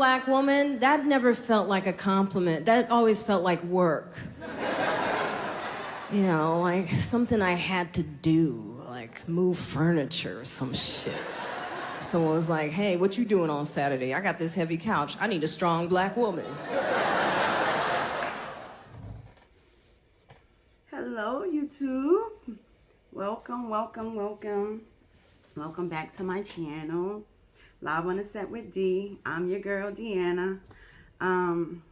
black woman, that never felt like a compliment. That always felt like work. You know, like something I had to do, like move furniture or some shit. Someone was like, hey, what you doing on Saturday? I got this heavy couch. I need a strong black woman. Hello, YouTube. Welcome, welcome, welcome. Welcome back to my channel. Live on the set with D. I'm your girl, Deanna. And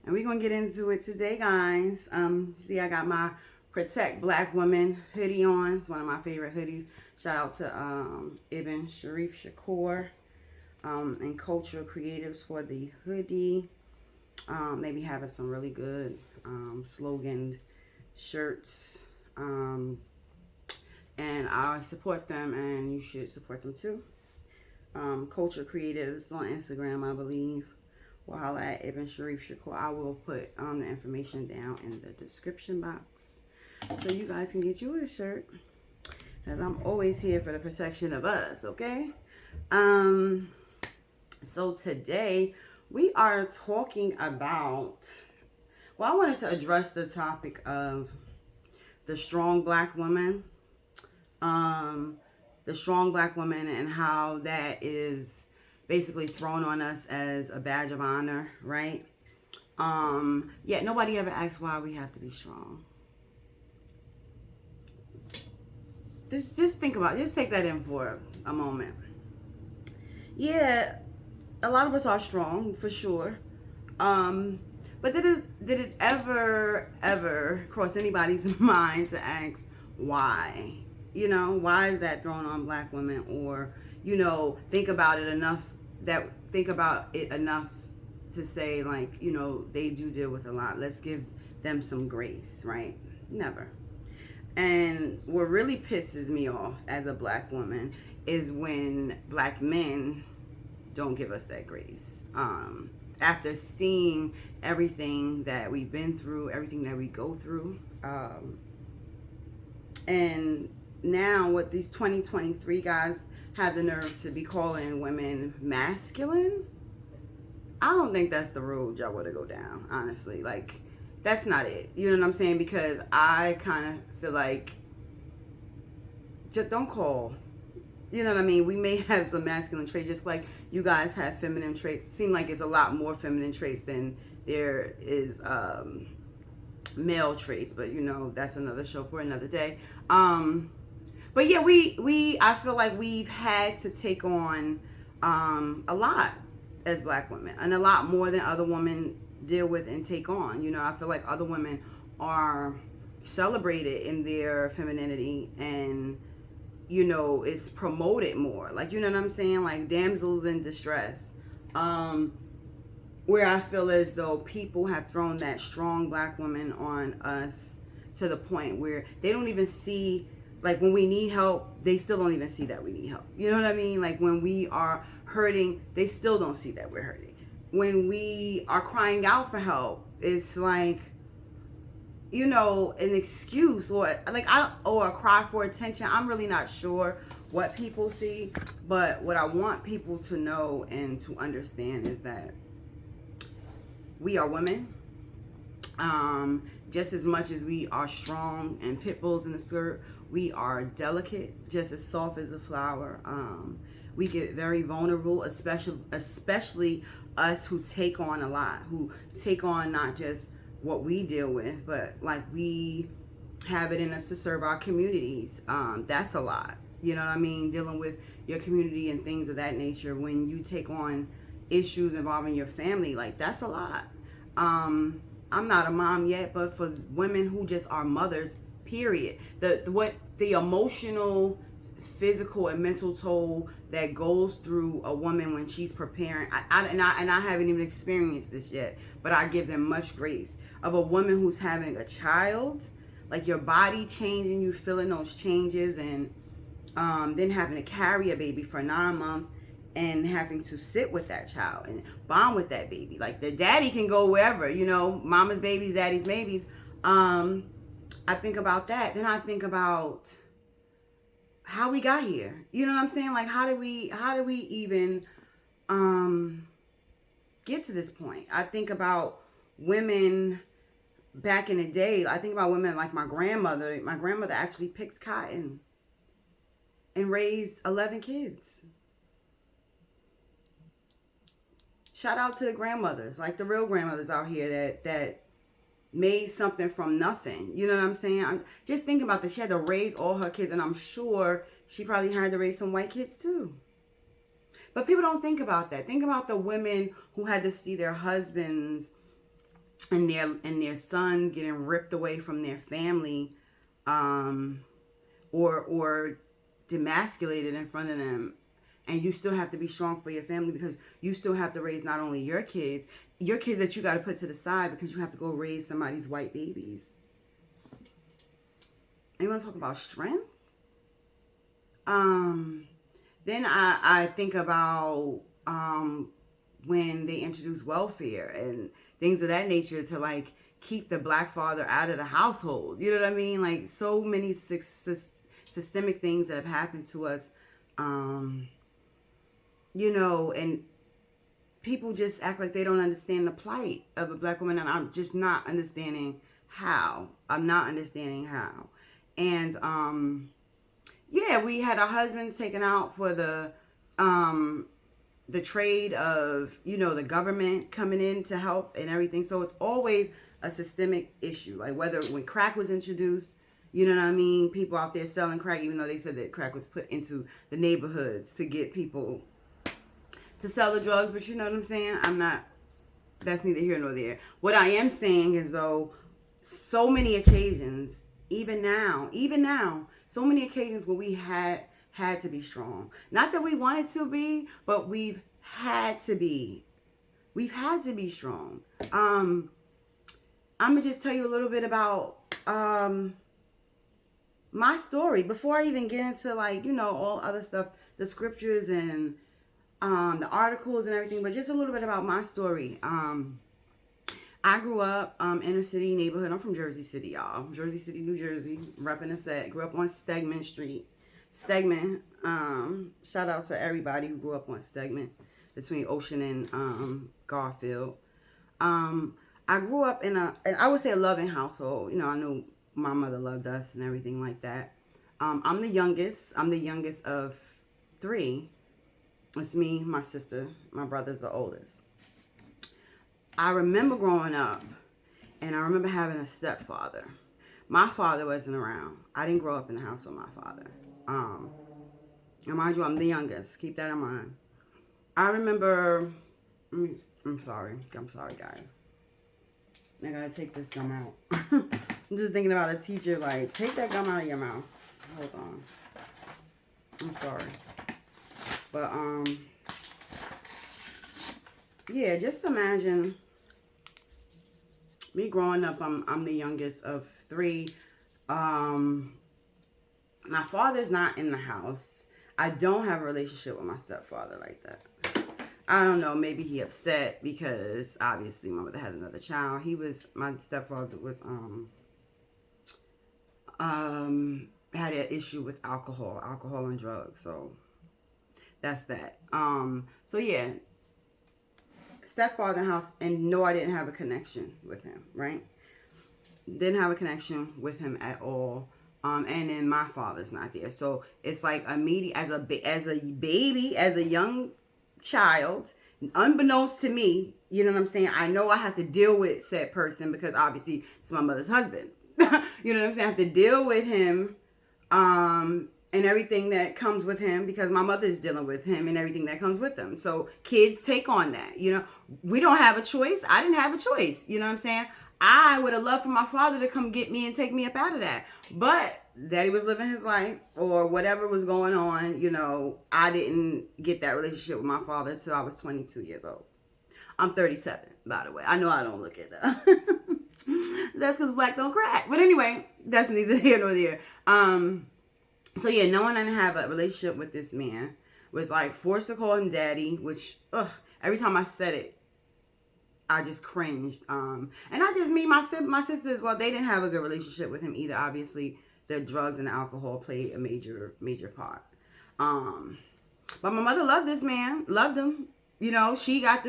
we're going to get into it today, guys. See, I got my Protect Black Women hoodie on. It's one of my favorite hoodies. Shout out to Ibn Sharif Shakur and Culture Creatives for the hoodie. Maybe having some really good sloganed shirts. And I support them, and you should support them too. Culture Creatives on Instagram, I believe. Well, holla at Ibn Sharif Shakur. I will put the information down in the description box so you guys can get you a shirt. Because I'm always here for the protection of us, okay? So today we are talking about, well, I wanted to address the topic of the strong black woman. The strong black woman and how that is basically thrown on us as a badge of honor, right? Yet nobody ever asks why we have to be strong. Just think about it. Just take that in for a moment. Yeah, a lot of us are strong, for sure. But did it ever cross anybody's mind to ask why? You know, why is that thrown on black women? Or, you know, think about it enough to say, like, you know, they do deal with a lot. Let's give them some grace, right? Never. And what really pisses me off as a black woman is when black men don't give us that grace. After seeing everything that we've been through, everything that we go through, and now what these 2023 guys have the nerve to be calling women masculine, I don't think that's the road y'all want to go down, honestly. Like, that's not it. You know what I'm saying? Because I kind of feel like, just don't call. You know what I mean? We may have some masculine traits, just like you guys have feminine traits. It seems like it's a lot more feminine traits than there is male traits. But, you know, that's another show for another day. But yeah, I feel like we've had to take on a lot as black women, and a lot more than other women deal with and take on. You know, I feel like other women are celebrated in their femininity, and, you know, it's promoted more. Like, you know what I'm saying? Like damsels in distress. Where I feel as though people have thrown that strong black woman on us to the point where they don't even see, like, when we need help, they still don't even see that we need help. You know what I mean? Like, when we are hurting, they still don't see that we're hurting. When we are crying out for help, it's like, you know, an excuse or a cry for attention. I'm really not sure what people see, but what I want people to know and to understand is that we are women. Just as much as we are strong and pit bulls in the skirt, we are delicate, just as soft as a flower. We get very vulnerable, especially us who take on a lot, who take on not just what we deal with, but like we have it in us to serve our communities. That's a lot. You know what I mean? Dealing with your community and things of that nature. When you take on issues involving your family, like, that's a lot. I'm not a mom yet, but for women who just are mothers, period, the emotional, physical, and mental toll that goes through a woman when she's preparing, and I haven't even experienced this yet, but I give them much grace, of a woman who's having a child, like your body changing, you feeling those changes, and then having to carry a baby for 9 months and having to sit with that child and bond with that baby. Like, the daddy can go wherever, you know, mama's babies, daddy's babies. I think about that. Then I think about how we got here. You know what I'm saying? Like, how do we even to this point. I think about women back in the day. I think about women like my grandmother. My grandmother actually picked cotton and raised 11 kids. Shout out to the grandmothers, like the real grandmothers out here that made something from nothing. You know what I'm saying? I'm just thinking about this. She had to raise all her kids, and I'm sure she probably had to raise some white kids too. But people don't think about that. Think about the women who had to see their husbands and their sons getting ripped away from their family, or demasculated in front of them. And you still have to be strong for your family, because you still have to raise not only your kids that you got to put to the side, because you have to go raise somebody's white babies. And you want to talk about strength? Then I think about when they introduced welfare and things of that nature to like keep the black father out of the household. You know what I mean? Like so many systemic things that have happened to us. You know, and people just act like they don't understand the plight of a black woman, and I'm just not understanding how. I'm not understanding how. And yeah, we had our husbands taken out for the trade of, you know, the government coming in to help and everything. So it's always a systemic issue. Like whether when crack was introduced, you know what I mean? People out there selling crack, even though they said that crack was put into the neighborhoods to get people to sell the drugs. But you know what I'm saying? That's neither here nor there. What I am saying is, though, so many occasions, even now, so many occasions where we had to be strong. Not that we wanted to be, but we've had to be. We've had to be strong. I'm going to just tell you a little bit about my story before I even get into, like, you know, all other stuff, the scriptures and the articles and everything, but just a little bit about my story. I grew up inner city neighborhood. I'm from Jersey City, y'all. Jersey City, New Jersey, repping the set. Grew up on Stegman Street. Stegman. Shout out to everybody who grew up on Stegman between Ocean and Garfield. I grew up in I would say a loving household. You know, I knew my mother loved us and everything like that. I'm the youngest. I'm the youngest of 3. It's me, my sister, my brother's the oldest. I remember growing up, and I remember having a stepfather. My father wasn't around. I didn't grow up in the house with my father. And mind you, I'm the youngest. Keep that in mind. I remember, I'm sorry, guys. I gotta take this gum out. I'm just thinking about a teacher, like, take that gum out of your mouth. Hold on. I'm sorry. But, yeah, just imagine me growing up. I'm the youngest of 3. My father's not in the house. I don't have a relationship with my stepfather like that. I don't know, maybe he upset because obviously my mother had another child. My stepfather was, had an issue with alcohol and drugs. So that's that. So yeah, stepfather house, and no, I didn't have a connection with him, right? Didn't have a connection with him at all. And then my father's not there. So it's like immediate as a baby, as a young child, unbeknownst to me, you know what I'm saying? I know I have to deal with said person because obviously it's my mother's husband. You know what I'm saying? I have to deal with him, and everything that comes with him because my mother's dealing with him and everything that comes with him. So kids take on that, you know. We don't have a choice. I didn't have a choice. You know what I'm saying? I would have loved for my father to come get me and take me up out of that. But daddy was living his life or whatever was going on, you know. I didn't get that relationship with my father until I was 22 years old. I'm 37, by the way. I know I don't look it up. That's because black don't crack. But anyway, that's neither here nor there. So yeah, no one didn't have a relationship with this man. Was like forced to call him daddy, which every time I said it, I just cringed. And not just me, my sisters, well, they didn't have a good relationship with him either. Obviously, the drugs and alcohol played a major part. But my mother loved this man, loved him. You know, she got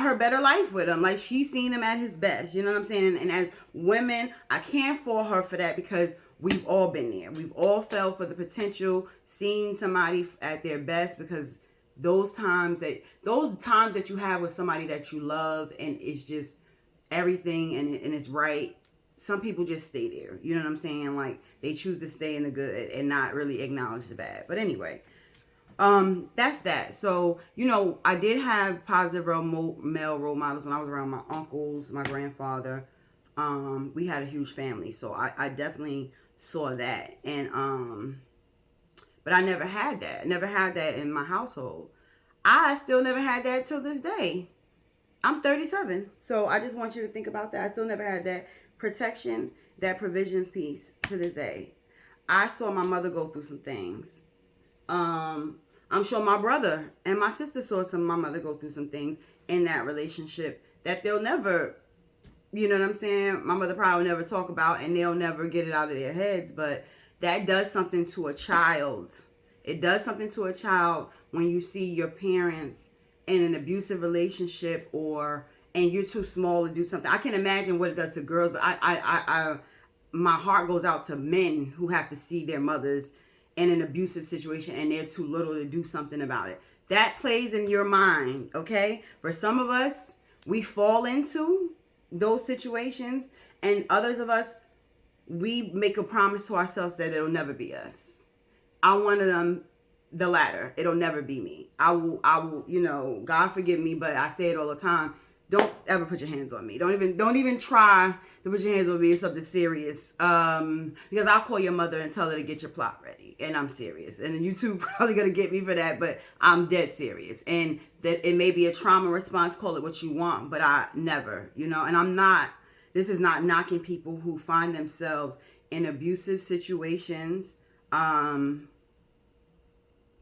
her better life with him. Like, she seen him at his best. You know what I'm saying? And as women, I can't fault her for that, because we've all been there. We've all fell for the potential, seeing somebody at their best, because those times that you have with somebody that you love and it's just everything and it's right, some people just stay there. You know what I'm saying? Like, they choose to stay in the good and not really acknowledge the bad. But anyway, that's that. So, you know, I did have positive male role models when I was around my uncles, my grandfather. We had a huge family, so I definitely saw that. And but I never had that. I never had that in my household. I still never had that till this day. I'm 37, so I just want you to think about that. I still never had that protection, that provision piece to this day. I saw my mother go through some things. I'm sure my brother and my sister saw my mother go through some things in that relationship that they'll never, you know what I'm saying? My mother probably will never talk about, and they'll never get it out of their heads. But that does something to a child. It does something to a child when you see your parents in an abusive relationship, and you're too small to do something. I can imagine what it does to girls, but my heart goes out to men who have to see their mothers in an abusive situation and they're too little to do something about it. That plays in your mind, okay? For some of us, we fall into those situations, and others of us, we make a promise to ourselves that it'll never be us. I'm one of them, the latter. It'll never be me. I will, you know, God forgive me, but I say it all the time. Don't ever put your hands on me. Don't even try to put your hands on me. It's something serious. Because I'll call your mother and tell her to get your plot ready. And I'm serious. And you two probably gonna get me for that, but I'm dead serious. And that it may be a trauma response, call it what you want, but I never, you know, and this is not knocking people who find themselves in abusive situations.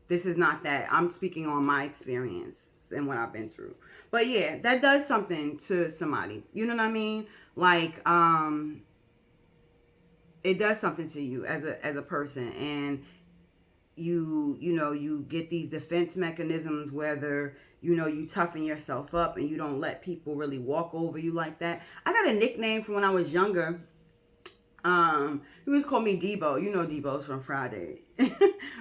This is not that. I'm speaking on my experience and what I've been through. But yeah, that does something to somebody. You know what I mean? Like, it does something to you as a person, and you get these defense mechanisms, whether you toughen yourself up and you don't let people really walk over you like that. I got a nickname from when I was younger. He was called me Debo. You know Debo's from Friday.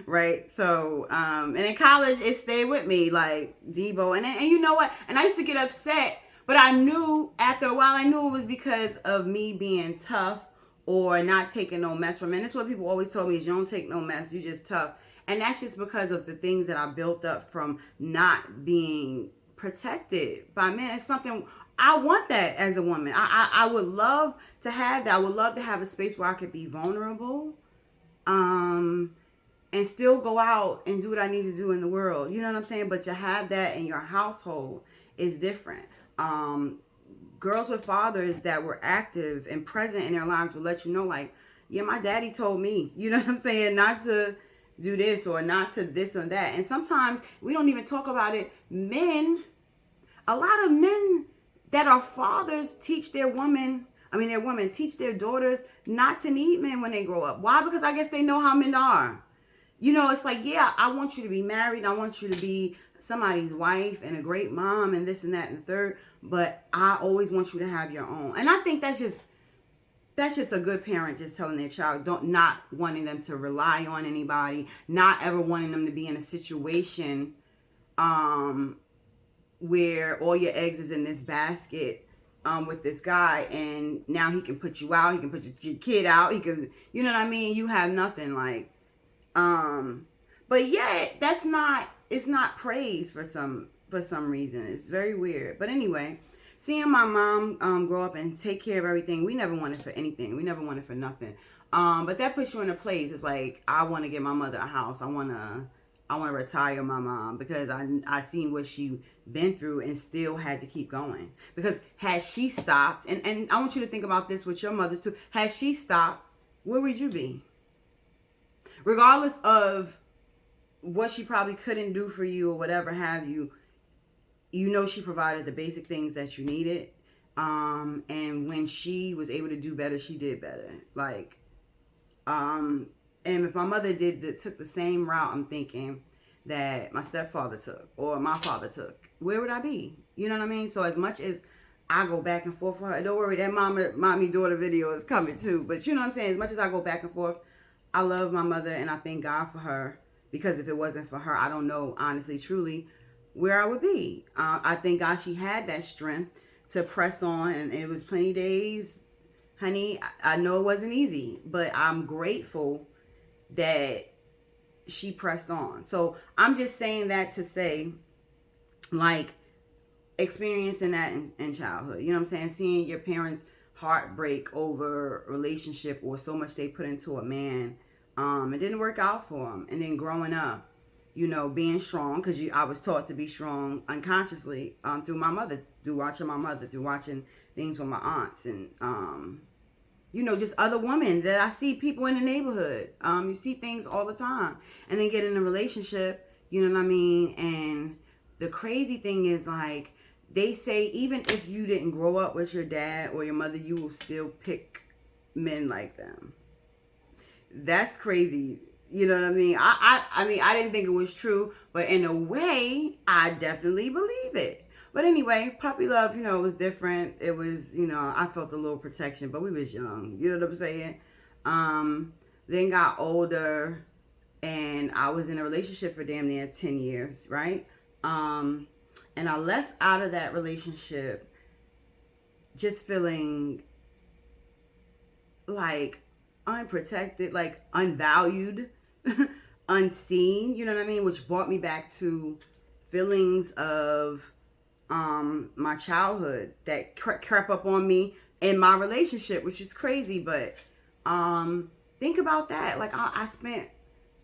Right? So, and in college, it stayed with me, like Debo. And you know what? And I used to get upset, but I knew after a while, it was because of me being tough or not taking no mess from men. That's what people always told me, is you don't take no mess, you just tough. And that's just because of the things that I built up from not being protected by men. It's something I want that as a woman. I would love to have that. I would love to have a space where I could be vulnerable, and still go out and do what I need to do in the world. You know what I'm saying? But to have that in your household is different. Girls with fathers that were active and present in their lives will let you know, like, yeah, my daddy told me, you know what I'm saying, not to do this or not to this or that. And sometimes we don't even talk about it. A lot of men that are fathers teach their women teach their daughters not to need men when they grow up. Why? Because I guess they know how men are. You know, it's like, yeah, I want you to be married. I want you to be somebody's wife and a great mom and this and that and the third. But I always want you to have your own. And I think that's just a good parent, just telling their child, not wanting them to rely on anybody, not ever wanting them to be in a situation where all your eggs is in this basket with this guy, and now he can put you out, he can put your kid out, he can, you know what I mean? You have nothing, like, but yeah, it's not praise for some reason. It's very weird. But anyway, seeing my mom grow up and take care of everything, we never wanted for anything. We never wanted for nothing. But that puts you in a place. It's like, I want to get my mother a house. I want to retire my mom, because I seen what she been through and still had to keep going. Because had she stopped, and I want you to think about this with your mothers too. Had she stopped, where would you be? Regardless of what she probably couldn't do for you or whatever have you, she provided the basic things that you needed. And when she was able to do better, she did better. Like, and if my mother took the same route, I'm thinking that my stepfather took or my father took, where would I be? You know what I mean? So as much as I go back and forth with her, don't worry, that mommy daughter video is coming too. But you know what I'm saying? As much as I go back and forth, I love my mother and I thank God for her, because if it wasn't for her, I don't know, honestly, truly, where I would be. I thank God she had that strength to press on, and it was plenty days, honey. I know it wasn't easy, but I'm grateful that she pressed on. So I'm just saying that to say, like, experiencing that in childhood, you know what I'm saying? Seeing your parents heartbreak over a relationship or so much they put into a man, it didn't work out for them. And then growing up, you know, being strong, because I was taught to be strong unconsciously through my mother, through watching my mother, through watching things with my aunts, and you know, just other women that I see, people in the neighborhood. You see things all the time, and then get in a relationship, you know what I mean? And the crazy thing is, like, they say even if you didn't grow up with your dad or your mother, you will still pick men like them. That's crazy. You know what I mean? I mean, I didn't think it was true, but in a way, I definitely believe it. But anyway, puppy love, you know, it was different. It was, you know, I felt a little protection, but we was young. You know what I'm saying? Then got older, and I was in a relationship for damn near 10 years, right? And I left out of that relationship just feeling like unprotected, like unvalued, unseen, you know what I mean? Which brought me back to feelings of my childhood that crept up on me in my relationship, which is crazy. But think about that. Like, I spent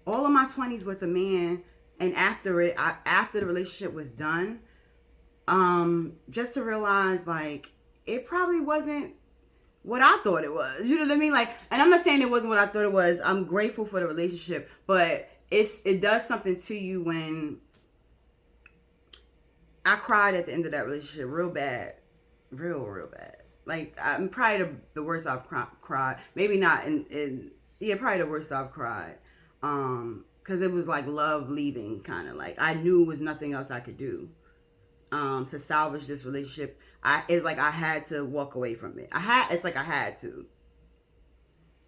all of my 20s with a man, and after the relationship was done, just to realize, like, it probably wasn't what I thought it was. You know what I mean? Like, and I'm not saying it wasn't what I thought it was. I'm grateful for the relationship, but it does something to you when I cried at the end of that relationship real bad. Real bad. Like, I'm probably the worst I've cried. Maybe not yeah, probably the worst I've cried. Because it was like love leaving, kind of. Like, I knew it was nothing else I could do to salvage this relationship. It's like I had to walk away from it. It's like I had to.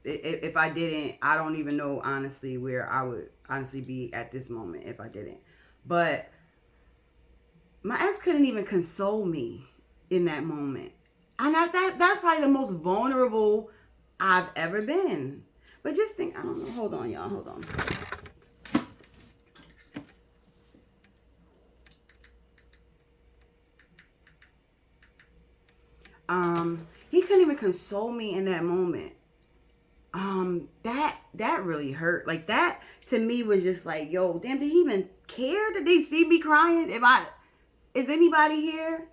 If I didn't, I don't even know, honestly, where I would honestly be at this moment if I didn't. But my ex couldn't even console me in that moment. And that's probably the most vulnerable I've ever been. But just think, I don't know. Hold on, y'all. Hold on. He couldn't even console me in that moment. That really hurt. Like, that to me was just like, yo, damn, did he even care? Did they see me crying? Is anybody here?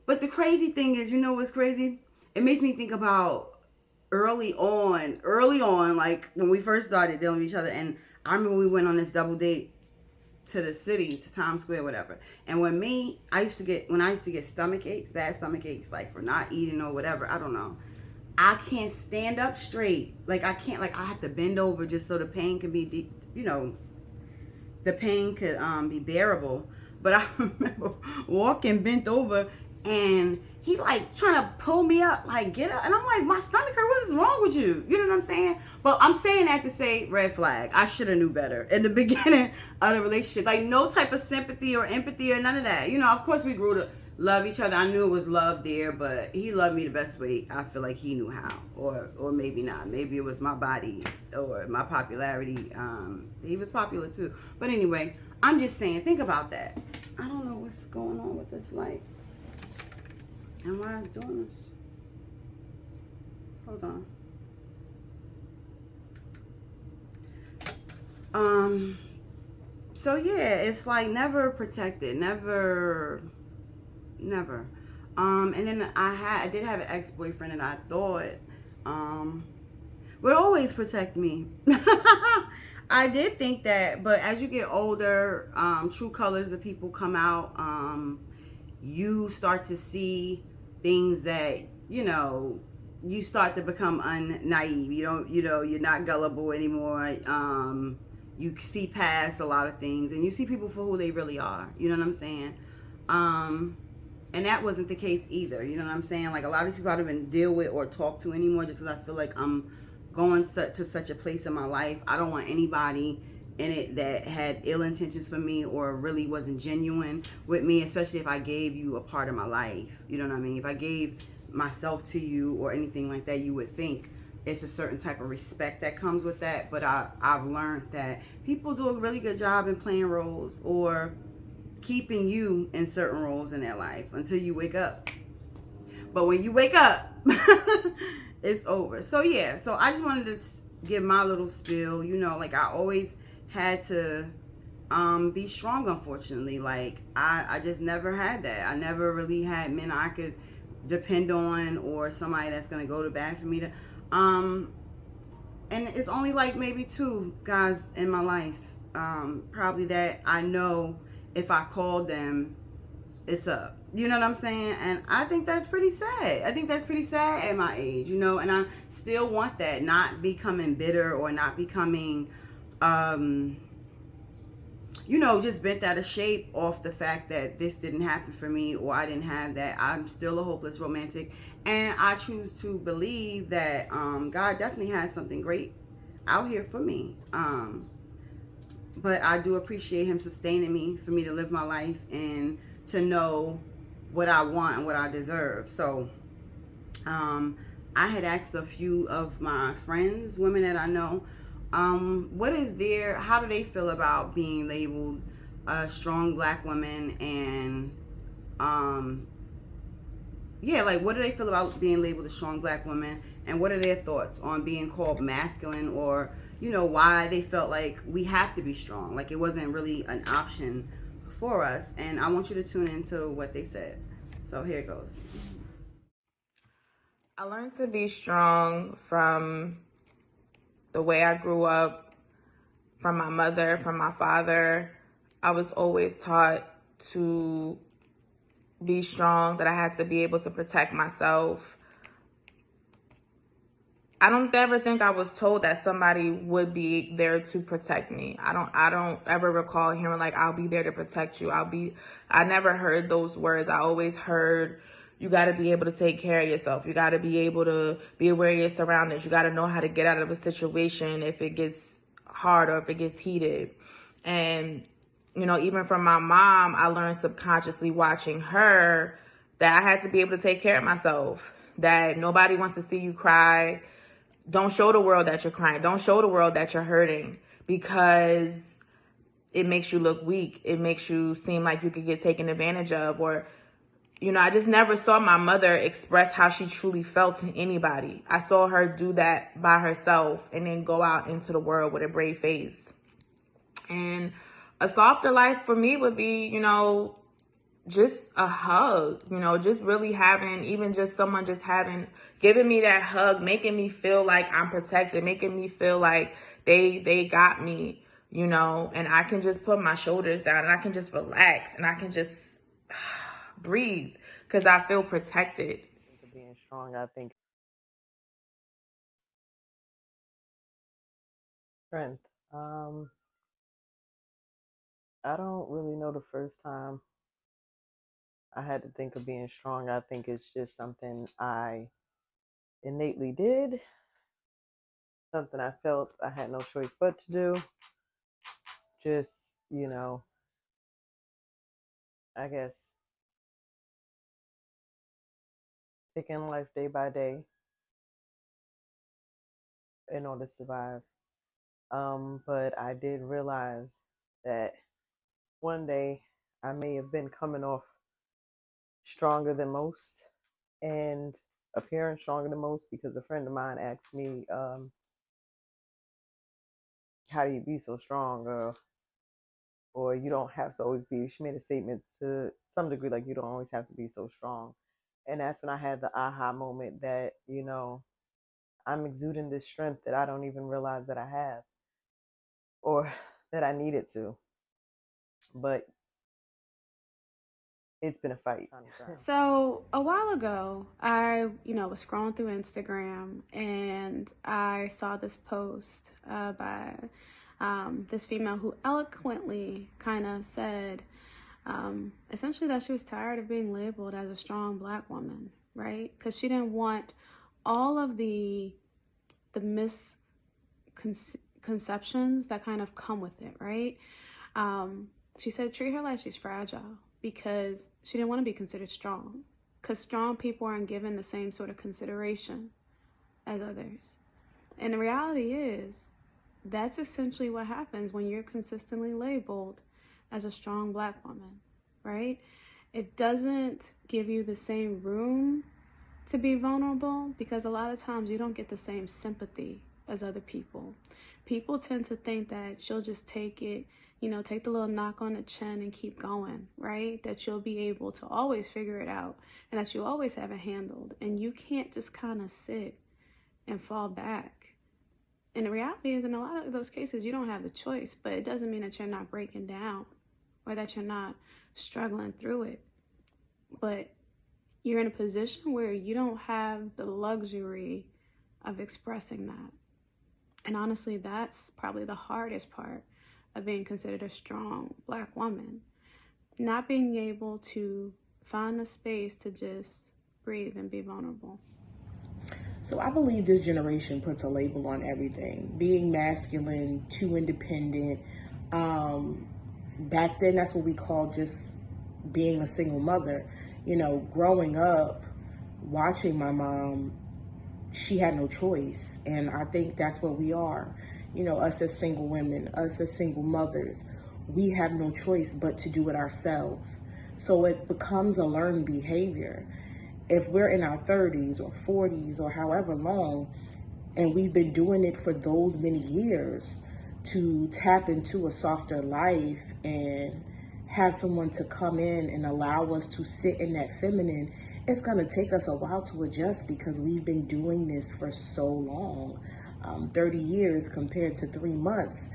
But the crazy thing is, you know what's crazy? It makes me think about early on, like when we first started dealing with each other. And I remember we went on this double date to the city, to Times Square, whatever. And when I used to get stomach aches, bad stomach aches, like for not eating or whatever, I don't know. I can't stand up straight. Like, I can't, like, I have to bend over just so the pain can be, the pain could be bearable. But I remember walking bent over, and he like trying to pull me up, like, get up. And I'm like, my stomach hurt. What is wrong with you? You know what I'm saying? But I'm saying that to say, red flag. I should have knew better in the beginning of the relationship. Like, no type of sympathy or empathy or none of that. You know, of course we grew to love each other. I knew it was love there, but he loved me the best way I feel like he knew how. Or maybe not. Maybe it was my body or my popularity. He was popular too. But anyway, I'm just saying, think about that. I don't know what's going on with this light. And why it's doing this? Hold on. So yeah, it's like never protected, never. And then I did have an ex-boyfriend that I thought would always protect me. I did think that, but as you get older, true colors of people come out. You start to see things that, you start to become naive. You're not gullible anymore. you see past a lot of things, and you see people for who they really are. You know what I'm saying? And that wasn't the case either. You know what I'm saying? Like, a lot of these people I don't even deal with or talk to anymore, just because I feel like I'm going to such a place in my life. I don't want anybody in it that had ill intentions for me or really wasn't genuine with me, especially if I gave you a part of my life. You know what I mean? If I gave myself to you or anything like that, you would think it's a certain type of respect that comes with that. But I've learned that people do a really good job in playing roles or keeping you in certain roles in their life until you wake up. But when you wake up, it's over. So yeah, so I just wanted to give my little spiel. You know, like, I always had to be strong, unfortunately. Like, I just never had that. I never really had men I could depend on or somebody that's gonna go to bat for me to and it's only like maybe 2 guys in my life, probably, that I know if I called them, it's up. You know what I'm saying? And I think that's pretty sad. I think that's pretty sad at my age, you know, and I still want that, not becoming bitter or not becoming, you know, just bent out of shape off the fact that this didn't happen for me or I didn't have that. I'm still a hopeless romantic, and I choose to believe that God definitely has something great out here for me. But I do appreciate him sustaining me for me to live my life and to know what I want and what I deserve. So I had asked a few of my friends, women that I know, how do they feel about being labeled a strong black woman, and yeah, like, what do they feel about being labeled a strong black woman, and what are their thoughts on being called masculine, or, you know, why they felt like we have to be strong, like it wasn't really an option for us. And I want you to tune into what they said. So here it goes. I learned to be strong from the way I grew up, from my mother, from my father. I was always taught to be strong, that I had to be able to protect myself. I don't ever think I was told that somebody would be there to protect me. I don't ever recall hearing, like, I'll be there to protect you. I never heard those words. I always heard, you got to be able to take care of yourself. You got to be able to be aware of your surroundings. You got to know how to get out of a situation if it gets hard or if it gets heated. And, you know, even from my mom, I learned subconsciously watching her that I had to be able to take care of myself, that nobody wants to see you cry. Don't show the world that you're crying. Don't show the world that you're hurting, because it makes you look weak. It makes you seem like you could get taken advantage of. Or, you know, I just never saw my mother express how she truly felt to anybody. I saw her do that by herself and then go out into the world with a brave face. And a softer life for me would be, you know, just a hug, you know, just really having, even just someone just giving me that hug, making me feel like I'm protected, making me feel like they got me, you know, and I can just put my shoulders down and I can just relax and I can just breathe because I feel protected. Being strong, I think strength. I don't really know the first time I had to think of being strong. I think it's just something I innately did, something I felt I had no choice but to do. Just, you know, I guess taking life day by day in order to survive. But I did realize that one day I may have been coming off stronger than most and appearing stronger than most, because a friend of mine asked me, how do you be so strong, or you don't have to always be, she made a statement to some degree like, you don't always have to be so strong. And that's when I had the aha moment that, you know, I'm exuding this strength that I don't even realize that I have or that I needed to. But it's been a fight. So a while ago, I, was scrolling through Instagram and I saw this post by this female who eloquently kind of said, essentially that she was tired of being labeled as a strong Black woman, right? Because she didn't want all of the misconceptions that kind of come with it, right? She said treat her like she's fragile because she didn't want to be considered strong, because strong people aren't given the same sort of consideration as others. And the reality is, that's essentially what happens when you're consistently labeled as a strong Black woman, right? It doesn't give you the same room to be vulnerable, because a lot of times you don't get the same sympathy as other people. People tend to think that you'll just take it, take the little knock on the chin and keep going, right? That you'll be able to always figure it out and that you always have it handled. And you can't just kind of sit and fall back. And the reality is, in a lot of those cases, you don't have the choice, but it doesn't mean that you're not breaking down or that you're not struggling through it. But you're in a position where you don't have the luxury of expressing that. And honestly, that's probably the hardest part of being considered a strong Black woman. Not being able to find the space to just breathe and be vulnerable. So I believe this generation puts a label on everything. Being masculine, too independent. Back then, that's what we called just being a single mother. Growing up, watching my mom, she had no choice. And I think that's what we are. Us as single women, us as single mothers, we have no choice but to do it ourselves. So it becomes a learned behavior. If we're in our 30s or 40s or however long, and we've been doing it for those many years, to tap into a softer life and have someone to come in and allow us to sit in that feminine, it's going to take us a while to adjust, because we've been doing this for so long. 30 years compared to 3 months,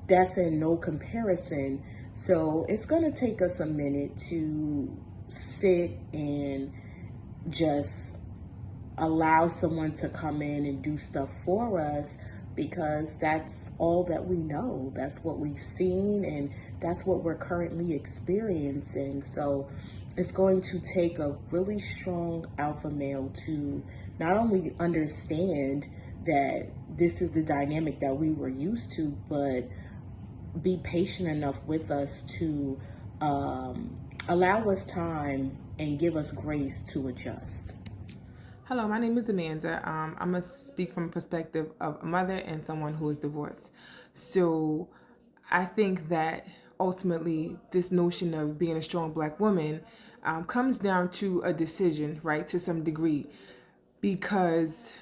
that's in no comparison. So it's going to take us a minute to sit and just allow someone to come in and do stuff for us, because that's all that we know. That's what we've seen, and that's what we're currently experiencing. So it's going to take a really strong alpha male to not only understand that this is the dynamic that we were used to, but be patient enough with us to allow us time and give us grace to adjust. Hello, my name is Amanda. I'm going to speak from a perspective of a mother and someone who is divorced. So I think that ultimately this notion of being a strong Black woman comes down to a decision, right, to some degree, because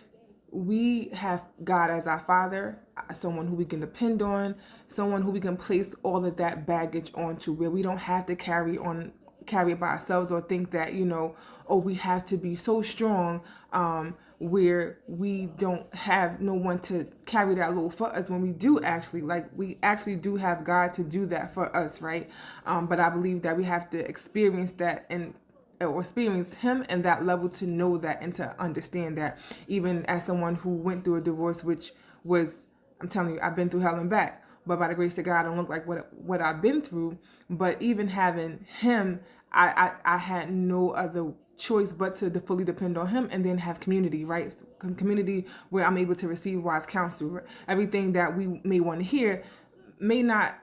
we have God as our Father, someone who we can depend on, someone who we can place all of that baggage onto, where we don't have to carry it by ourselves, or think that, we have to be so strong, where we don't have no one to carry that load for us, when we do we actually do have God to do that for us, right? But I believe that we have to experience that or experience Him in that level to know that and to understand that. Even as someone who went through a divorce, which was, I'm telling you, I've been through hell and back, but by the grace of God, I don't look like what I've been through. But even having Him, I had no other choice but to fully depend on Him, and then have community, right? Community where I'm able to receive wise counsel. Everything that we may want to hear may not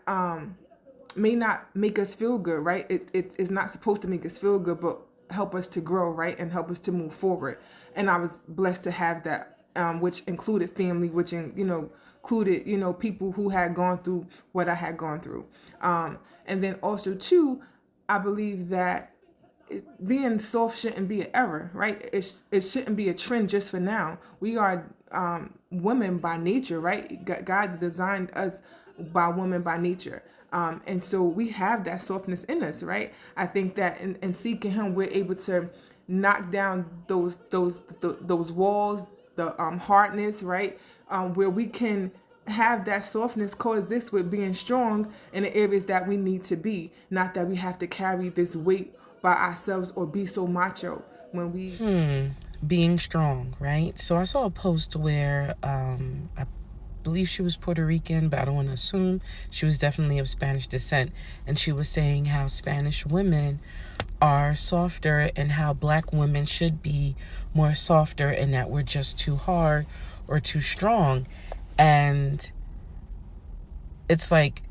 make us feel good, right? It is not supposed to make us feel good, but help us to grow, right? And help us to move forward. And I was blessed to have that, which included family, which included, people who had gone through what I had gone through. And then also too, I believe that being soft shouldn't be an error, right? It shouldn't be a trend just for now. We are women by nature, right? God designed us by women by nature. And so we have that softness in us, right? I think that in seeking Him, we're able to knock down those walls, the hardness, right? Where we can have that softness coexist with being strong in the areas that we need to be. Not that we have to carry this weight by ourselves or be so macho when we... Being strong, right? So I saw a post where a believe she was Puerto Rican, but I don't want to assume. She was definitely of Spanish descent. And she was saying how Spanish women are softer and how black women should be more softer, and that we're just too hard or too strong. And it's like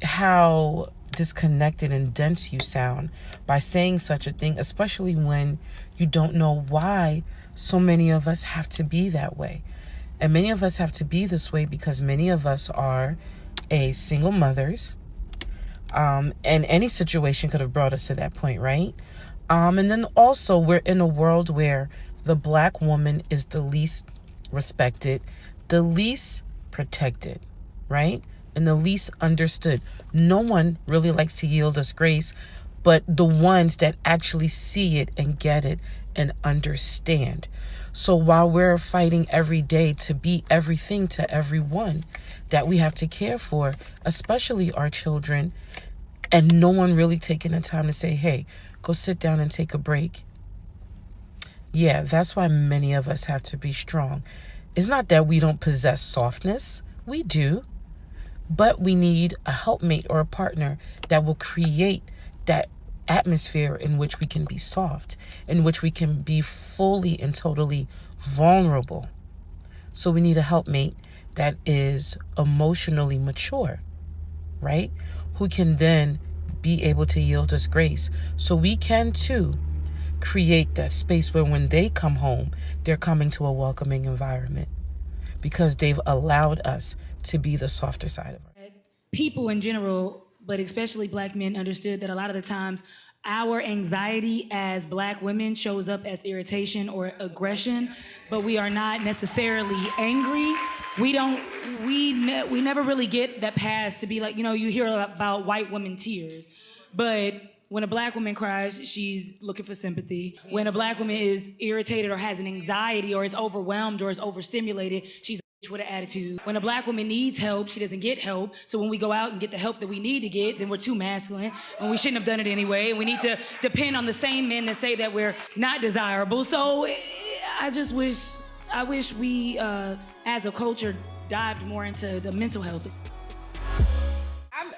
how disconnected and dense you sound by saying such a thing, especially when you don't know why so many of us have to be that way. And many of us have to be this way because many of us are single mothers. And any situation could have brought us to that point, right? And then also we're in a world where the black woman is the least respected, the least protected, right? And the least understood. No one really likes to yield us grace, but the ones that actually see it and get it and understand. So while we're fighting every day to be everything to everyone that we have to care for, especially our children, and no one really taking the time to say, hey, go sit down and take a break. Yeah, that's why many of us have to be strong. It's not that we don't possess softness. We do. But we need a helpmate or a partner that will create that atmosphere in which we can be soft, in which we can be fully and totally vulnerable. So we need a helpmate that is emotionally mature, right? Who can then be able to yield us grace. So we can too create that space where when they come home, they're coming to a welcoming environment because they've allowed us to be the softer side of her. People in general, but especially black men, understood that a lot of the times our anxiety as black women shows up as irritation or aggression, but we are not necessarily angry. We never really get that pass to be like, you hear about white women tears, but when a black woman cries, she's looking for sympathy. When a black woman is irritated or has an anxiety or is overwhelmed or is overstimulated, she's with an attitude. When a black woman needs help, she doesn't get help. So when we go out and get the help that we need to get, then we're too masculine and we shouldn't have done it anyway. And we need to depend on the same men that say that we're not desirable. So I wish we, as a culture, dived more into the mental health.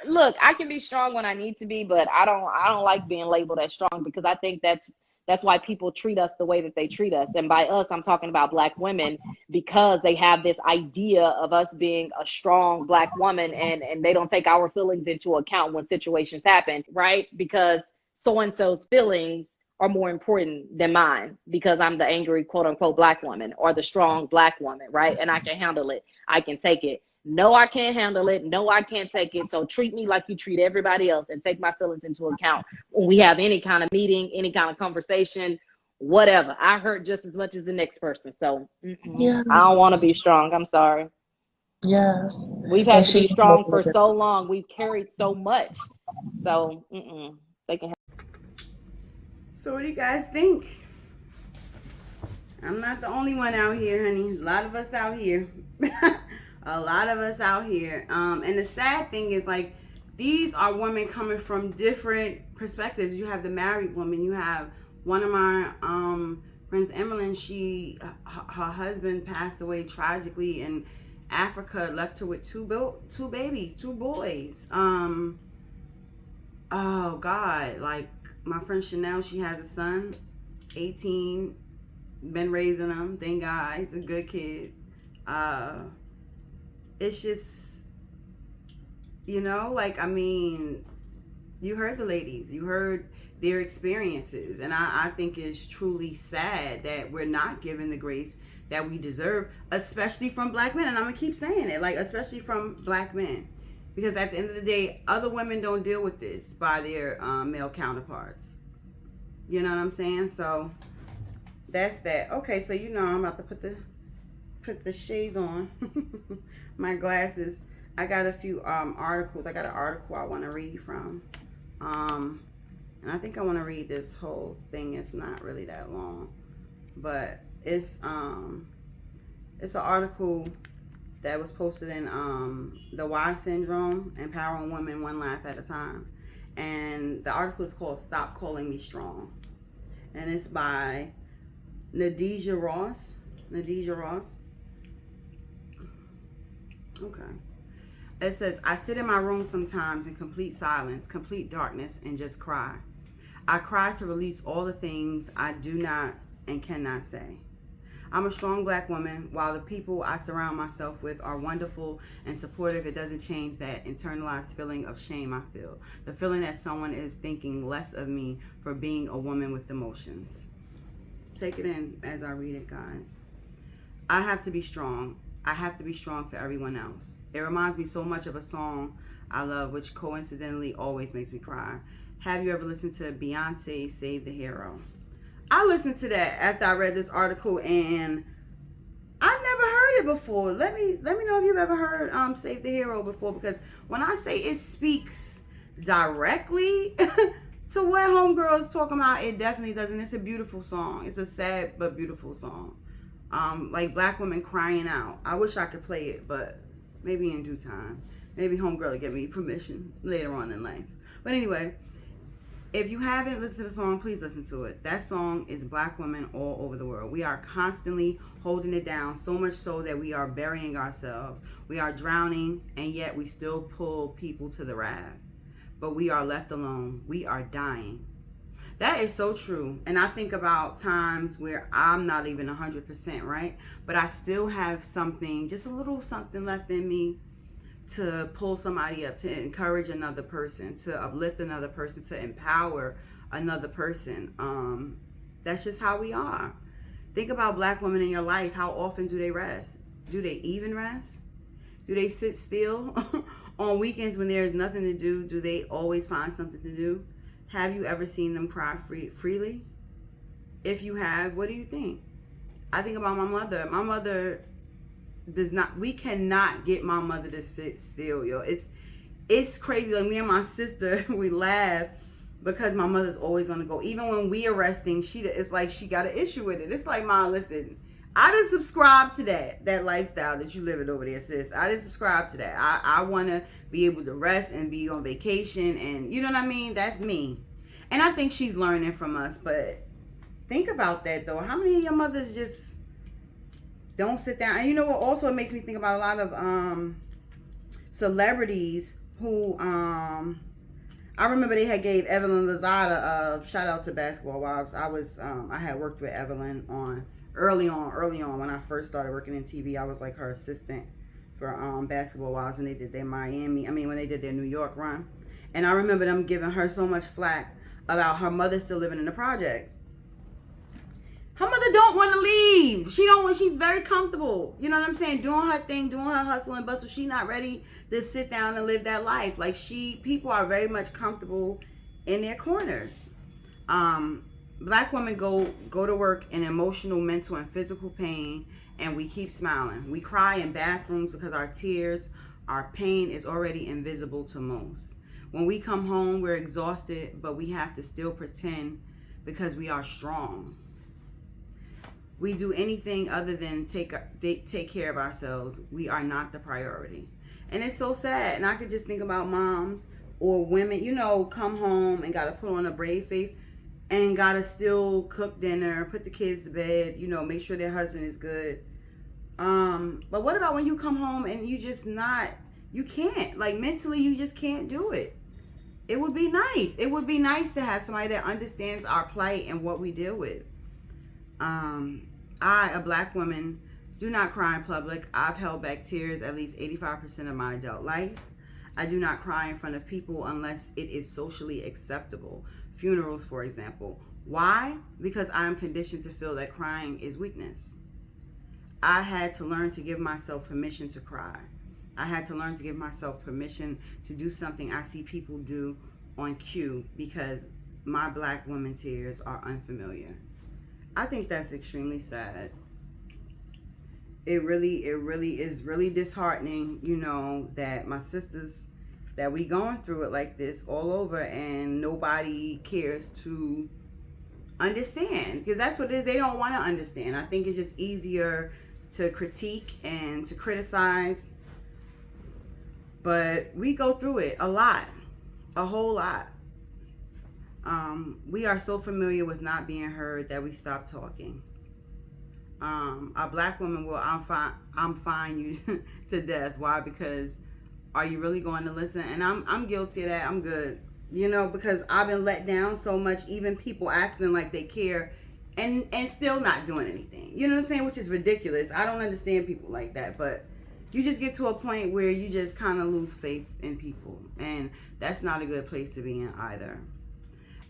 Look, I can be strong when I need to be, but I don't like being labeled as strong because I think that's why people treat us the way that they treat us. And by us, I'm talking about black women, because they have this idea of us being a strong black woman, and they don't take our feelings into account when situations happen, right? Because so-and-so's feelings are more important than mine because I'm the angry, quote unquote, black woman or the strong black woman, right? And I can handle it. I can take it. No, I can't handle it. No, I can't take it. So treat me like you treat everybody else and take my feelings into account when we have any kind of meeting, any kind of conversation, whatever. I hurt just as much as the next person. So Yeah. I don't want to be strong. I'm sorry. Yes. We've had to be strong for so long. We've carried so much. So they can. So what do you guys think? I'm not the only one out here, honey. A lot of us out here. A lot of us out here. And the sad thing is, like, these are women coming from different perspectives. You have the married woman. You have one of my friends, Emmeline. Her husband passed away tragically in Africa, left her with two babies, two boys. Oh God, like my friend Chanel, she has a son, 18, been raising him. Thank God, he's a good kid. It's just, like, I mean, you heard the ladies, you heard their experiences, and I think it's truly sad that we're not given the grace that we deserve, especially from black men. And I'm gonna keep saying it, like, especially from black men, because at the end of the day, other women don't deal with this by their male counterparts. You know what I'm saying? So that's that. Okay, so I'm about to put the shades on. My glasses. I got a few articles. I got an article I want to read from, and I think I want to read this whole thing. It's not really that long, but it's an article that was posted in the Y Syndrome, Empowering Women One Laugh at a Time, and the article is called "Stop Calling Me Strong," and it's by Nadija Ross. Okay. It says, I sit in my room sometimes in complete silence, complete darkness, and just cry. I cry to release all the things I do not and cannot say. I'm a strong black woman. While the people I surround myself with are wonderful and supportive, it doesn't change that internalized feeling of shame I feel. The feeling that someone is thinking less of me for being a woman with emotions. Take it in as I read it, guys. I have to be strong. I have to be strong for everyone else. It reminds me so much of a song I love, which coincidentally always makes me cry. Have you ever listened to Beyonce, Save the Hero? I listened to that after I read this article, and I've never heard it before. Let me know if you've ever heard Save the Hero before, because when I say it speaks directly to what Homegirl is talking about, it definitely doesn't. It's a beautiful song. It's a sad but beautiful song. Like black women crying out. I wish I could play it, but maybe in due time. Maybe Homegirl will give me permission later on in life. But anyway, if you haven't listened to the song, please listen to it. That song is black women all over the world. We are constantly holding it down, so much so that we are burying ourselves. We are drowning, and yet we still pull people to the raft. But we are left alone. We are dying. That is so true. And I think about times where I'm not even 100%, right? But I still have something, just a little something left in me to pull somebody up, to encourage another person, to uplift another person, to empower another person. That's just how we are. Think about black women in your life. How often do they rest? Do they even rest? Do they sit still? On weekends when there's nothing to do, do they always find something to do? Have you ever seen them cry freely? If you have, what do you think? I think about my mother. My mother does not, we cannot get my mother to sit still, yo. It's crazy. Like me and my sister, we laugh because my mother's always on the go. Even when we are resting, it's like she got an issue with it. It's like, Mom, listen, I didn't subscribe to that lifestyle that you living over there, sis. I didn't subscribe to that. I want to be able to rest and be on vacation, and you know what I mean? That's me. And I think she's learning from us, but think about that, though. How many of your mothers just don't sit down? And you know what? Also, it makes me think about a lot of celebrities who, I remember they had gave Evelyn Lozada, shout out to Basketball Wives. I had worked with Evelyn early on when I first started working in TV. I was like her assistant for Basketball Wives when they did their when they did their New York run. And I remember them giving her so much flack about her mother still living in the projects. Her mother don't want to leave. She's very comfortable. You know what I'm saying? Doing her thing, doing her hustle and bustle. She's not ready to sit down and live that life. Like people are very much comfortable in their corners. Black women go to work in emotional, mental, and physical pain, and we keep smiling. We cry in bathrooms because our pain is already invisible to most. When we come home, we're exhausted, but we have to still pretend because we are strong. We do anything other than take care of ourselves. We are not the priority. And it's so sad. And I could just think about moms or women, come home and got to put on a brave face and got to still cook dinner, put the kids to bed, make sure their husband is good. But what about when you come home and you can't, like mentally, you just can't do it. It would be nice. It would be nice to have somebody that understands our plight and what we deal with. I, a black woman, do not cry in public. I've held back tears at least 85% of my adult life. I do not cry in front of people unless it is socially acceptable. Funerals, for example. Why? Because I am conditioned to feel that crying is weakness. I had to learn to give myself permission to cry. I had to learn to give myself permission to do something I see people do on cue because my black woman tears are unfamiliar. I think that's extremely sad. It really is really disheartening, that my sisters, that we going through it like this all over and nobody cares to understand, because that's what it is. They don't want to understand. I think it's just easier to critique and to criticize, but we go through it a lot, a whole lot. We are so familiar with not being heard that we stop talking. A black woman will I'm fine you to death. Why? Because are you really going to listen? And I'm guilty of that. I'm good. You know, because I've been let down so much, even people acting like they care and still not doing anything. You know what I'm saying? Which is ridiculous. I don't understand people like that, but you just get to a point where you just kind of lose faith in people, and that's not a good place to be in either.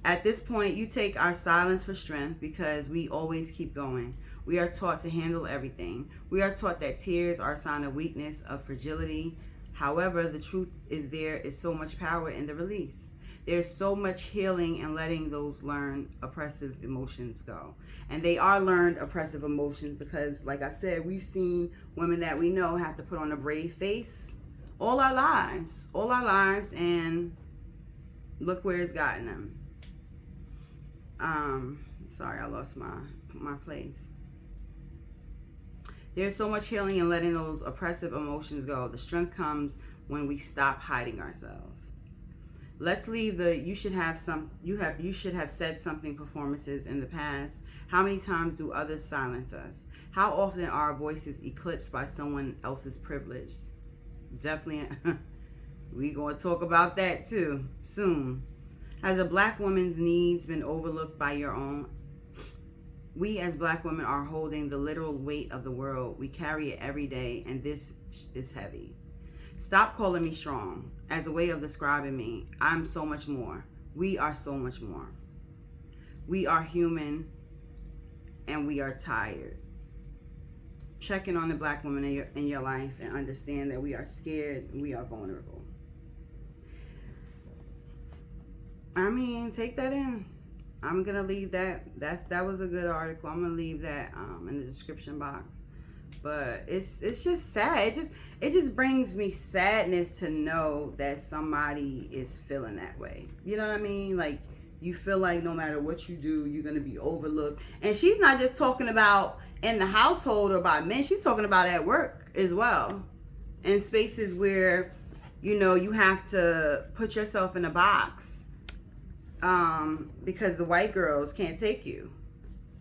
At this point, you take our silence for strength because we always keep going. We are taught to handle everything. We are taught that tears are a sign of weakness, of fragility. However, the truth is there is so much power in the release. There's so much healing in letting those learned oppressive emotions go. And they are learned oppressive emotions because, like I said, we've seen women that we know have to put on a brave face all our lives, and look where it's gotten them. Sorry, I lost my place. There's so much healing in letting those oppressive emotions go. The strength comes when we stop hiding ourselves. Let's leave the you should have said something performances in the past. How many times do others silence us? How often are our voices eclipsed by someone else's privilege? Definitely, we gonna talk about that too soon. Has a black woman's needs been overlooked by your own? We as black women are holding the literal weight of the world. We carry it every day, and this is heavy. Stop calling me strong as a way of describing me. I'm so much more. We are so much more. We are human, and we are tired. Check in on the black woman in your life and understand that we are scared and we are vulnerable. I mean, take that in. I'm gonna leave that. That was a good article. I'm gonna leave that in the description box. But it's just sad. It just brings me sadness to know that somebody is feeling that way. You know what I mean? Like, you feel like no matter what you do, you're gonna be overlooked. And she's not just talking about in the household or about men. She's talking about at work as well, in spaces where, you know, you have to put yourself in a box because the white girls can't take you.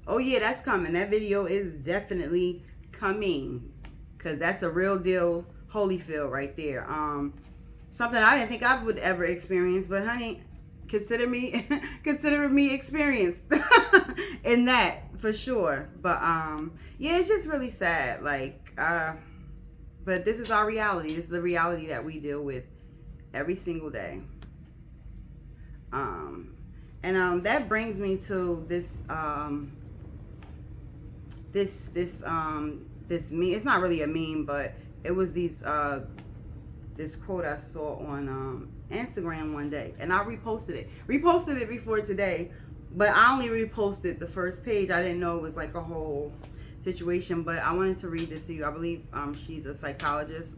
Oh yeah, that's coming. That video is definitely coming, because that's a real deal Holyfield right there. Something I didn't think I would ever experience, but honey, consider me experienced in that for sure. But yeah, it's just really sad. Like, but this is our reality. This is the reality that we deal with every single day. And that brings me to this this meme. It's not really a meme, but it was this quote I saw on Instagram one day, and I reposted it before today, but I only reposted the first page. I didn't know it was like a whole situation, but I wanted to read this to you. I believe she's a psychologist,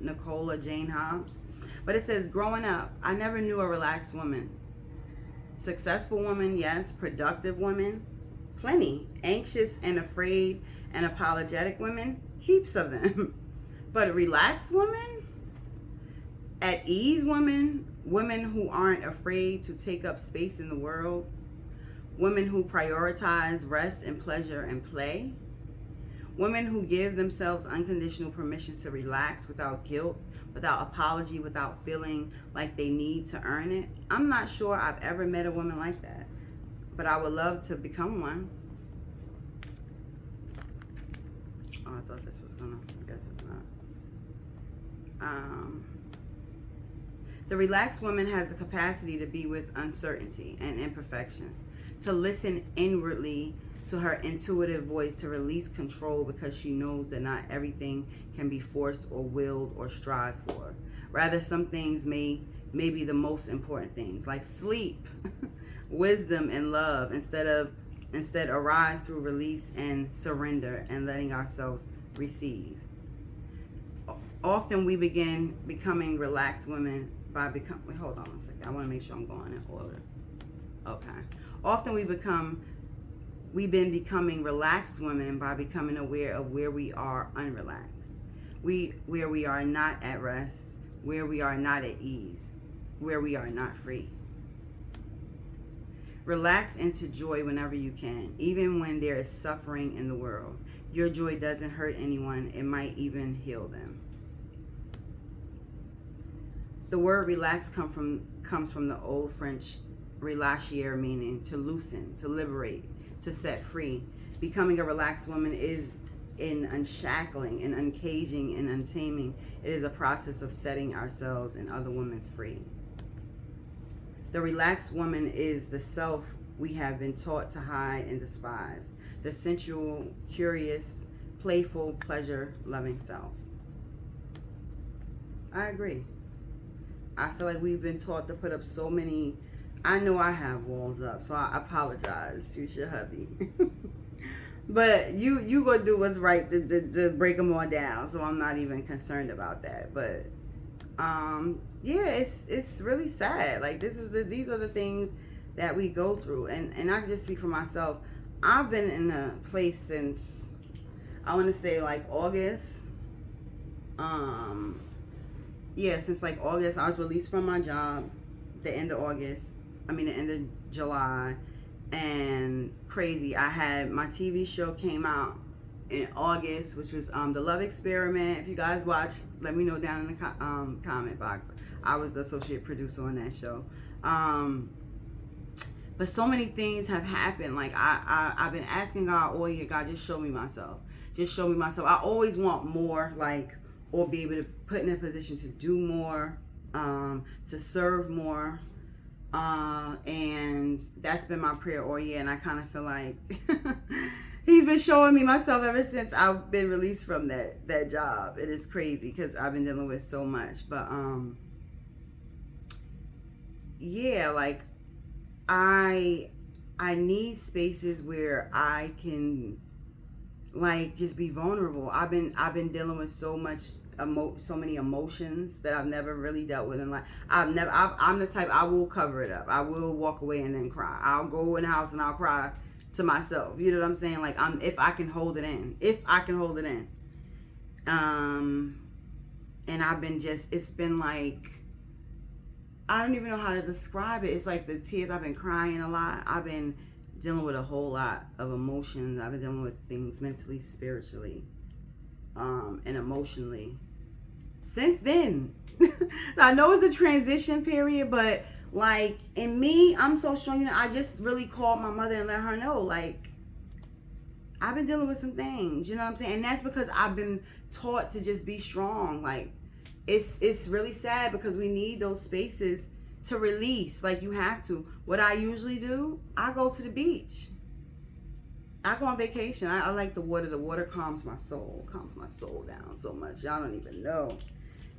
Nicola Jane Hobbs. But it says, growing up, I never knew a relaxed woman. Successful woman, yes. Productive women, plenty. Anxious and afraid and apologetic women, heaps of them. But a relaxed woman, at ease women, women who aren't afraid to take up space in the world, women who prioritize rest and pleasure and play, women who give themselves unconditional permission to relax without guilt, without apology, without feeling like they need to earn it. I'm not sure I've ever met a woman like that, but I would love to become one. Oh, I thought this was gonna, I guess it's not. The relaxed woman has the capacity to be with uncertainty and imperfection, to listen inwardly to her intuitive voice, to release control because she knows that not everything can be forced or willed or strived for. Rather, some things may be the most important things, like sleep, wisdom, and love, instead arise through release and surrender and letting ourselves receive. Often we begin becoming relaxed women by wait, hold on a second. I want to make sure I'm going in order. Okay. Often we've been becoming relaxed women by becoming aware of where we are unrelaxed, where we are not at rest, where we are not at ease, where we are not free. Relax into joy whenever you can, even when there is suffering in the world. Your joy doesn't hurt anyone. It might even heal them. The word relax comes from the old French relâcher, meaning to loosen, to liberate, to set free. Becoming a relaxed woman is in unshackling and uncaging and untaming. It is a process of setting ourselves and other women free. The relaxed woman is the self we have been taught to hide and despise. The sensual, curious, playful, pleasure-loving self. I agree. I feel like we've been taught to put up so many, I know I have walls up, so I apologize, future hubby. But you gonna do what's right to break them all down, so I'm not even concerned about that. But yeah, it's really sad. Like these are the things that we go through, and I can just speak for myself. I've been in a place since, I want to say, like August. Yeah, since like August. I was released from my job the end of August. The end of July. And crazy, I had my TV show came out in August, which was The Love Experiment. If you guys watched, let me know down in the comment box. I was the associate producer on that show. But so many things have happened. Like I've been asking God, oh yeah, God, just show me myself. Just show me myself. I always want more, like, or be able to put in a position to do more, to serve more. And that's been my prayer all year, and I kind of feel like he's been showing me myself ever since I've been released from that job. It is crazy because I've been dealing with so much, but yeah, like I need spaces where I can, like, just be vulnerable. I've been dealing with so many emotions that I've never really dealt with in life. I'm the type, I will cover it up. I will walk away and then cry. I'll go in the house and I'll cry to myself. You know what I'm saying? Like, if I can hold it in. And I've been it's been like, I don't even know how to describe it. It's like the tears. I've been crying a lot. I've been dealing with a whole lot of emotions. I've been dealing with things mentally, spiritually, and emotionally since then. I know it's a transition period, but like in me, I'm so strong. You know, I just really called my mother and let her know, like, I've been dealing with some things, you know what I'm saying? And that's because I've been taught to just be strong. Like, it's really sad because we need those spaces to release. Like, you have to. What I usually do, I go to the beach. I go on vacation. I like the water. The water calms my soul down so much. Y'all don't even know.